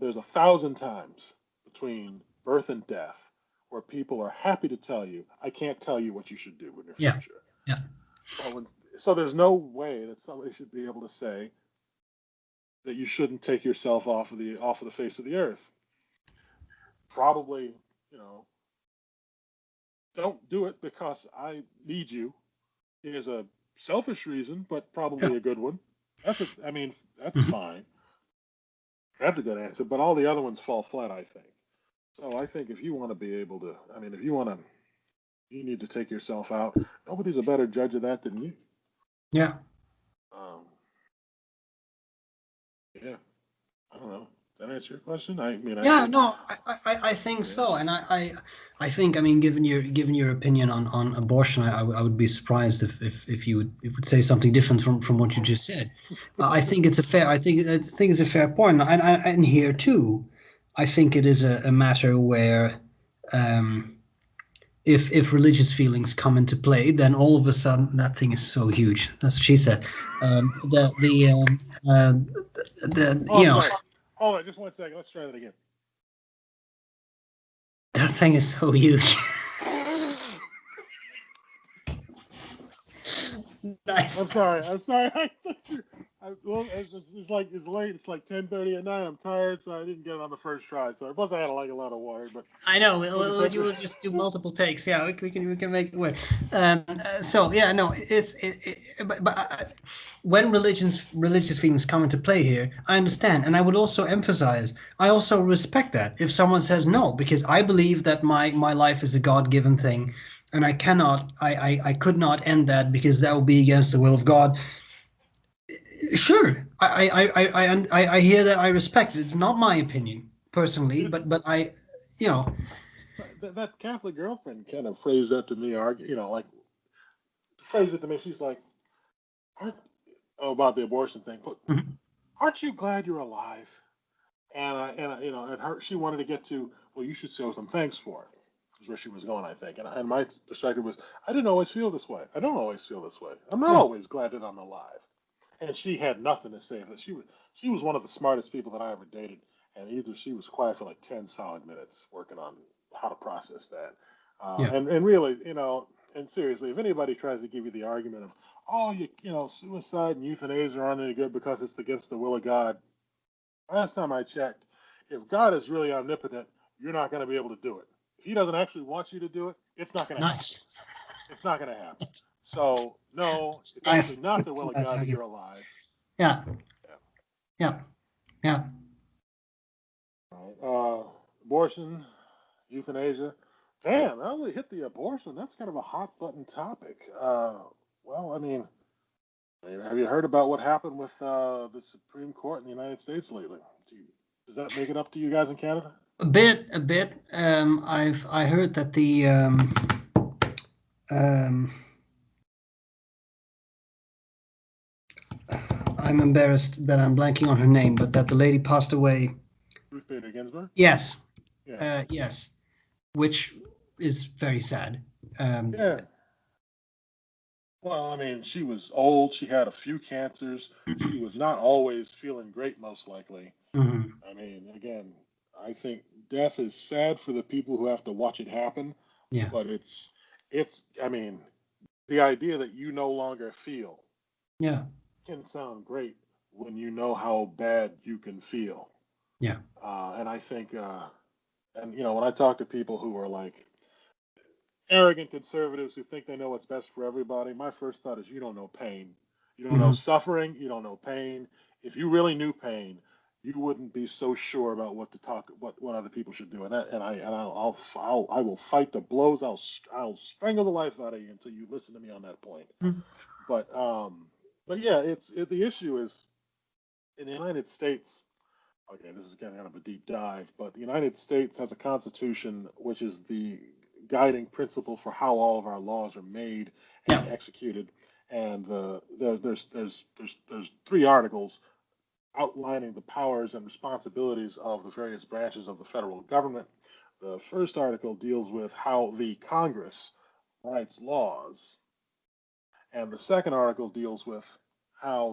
There's 1,000 times between birth and death where people are happy to tell you, I can't tell you what you should do in your Yeah. future. Yeah. So there's no way that somebody should be able to say that you shouldn't take yourself off of the face of the earth. Probably, you know, don't do it because I need you is a selfish reason, but Yeah. probably a good one. I mean, that's Hmm. fine. That's a good answer, but all the other ones fall flat, I think. So I think if you want to be able to, I mean, if you want to, you need to take yourself out. Nobody's a better judge of that than you. Yeah. Um, yeah, I don't know. that answer your question? I mean, I Yeah, think, no, I think yeah. so, and I think, I mean, given your opinion on abortion, I would be surprised if you would say something different from what you just said. I think it's a fair, I think it's a fair point, and here too, I think it is a matter where, um, if religious feelings come into play, then all of a sudden that thing is so huge. That's what she said. Uh, the Oh, I'm sorry. Hold on, just 1 second. Let's try that again. that thing is so huge. Nice. I'm sorry. I'm sorry. Well, it's like it's late. It's like 10:30 at night. I'm tired, so I didn't get it on the first try. So plus I had like a lot of water, but I know. for the You will purpose. just do multiple takes. Yeah, we can make it work. So yeah, no, but when religious feelings come into play here, I understand, and I would also emphasize. I also respect that if someone says no, because I believe that my life is a God-given thing, and I cannot, I could not end that because that would be against the will of God. Sure, I hear that. I respect it. It's not my opinion personally, It's but I, you know. that Catholic girlfriend kind of phrased that to me. Like phrased it to me. She's like, aren't, oh, about the abortion thing. But Mhm. aren't you glad you're alive? And her, she wanted to get to, well, you should show some thanks for it. Is where she was going, I think. And my perspective was, I didn't always feel this way. I don't always feel this way. I'm not Yeah, always glad that I'm alive. And she had nothing to say. But she was one of the smartest people that I ever dated. And either she was quiet for like 10 solid minutes working on how to process that. yeah, And really, and seriously, if anybody tries to give you the argument of, oh, suicide and euthanasia aren't any good because it's against the will of God. Last time I checked, if God is really omnipotent, you're not going to be able to do it. If He doesn't actually want you to do it, it's not going to happen. nice. It's not going to happen. So, no, It's it's nice. actually not the It's will a of nice God that argument. you're alive. Yeah, Yeah. yeah, yeah. Right. Abortion, euthanasia. Damn, I only hit the abortion. That's kind of a hot button topic. Well, have you heard about what happened with the Supreme Court in the United States lately? Does that make it up to you guys in Canada? A bit, a bit. I heard that um, I'm embarrassed that I'm blanking on her name, but that the lady passed away. Ruth Bader Ginsburg? Yes, Yeah. yes, which is very sad. Um, Yeah. Well, she was old. She had a few cancers. She was not always feeling great, most likely. mhm. Again, I think death is sad for the people who have to watch it happen, Yeah, but it's the idea that you no longer feel yeah, can sound great when you know how bad you can feel. yeah, And I think, when I talk to people who are like arrogant conservatives who think they know what's best for everybody, my first thought is you don't know pain. You don't know mhm. suffering. You don't know pain. If you really knew pain, you wouldn't be so sure about what other people should do. I will fight the blows. I'll strangle the life out of you until you listen to me on that point. Mhm. But yeah, the issue is in the United States. Okay, this is getting kind of a deep dive, but the United States has a constitution which is the guiding principle for how all of our laws are made and Yeah, executed. And there's 3 articles outlining the powers and responsibilities of the various branches of the federal government. The first article deals with how the Congress writes laws, and the second article deals with how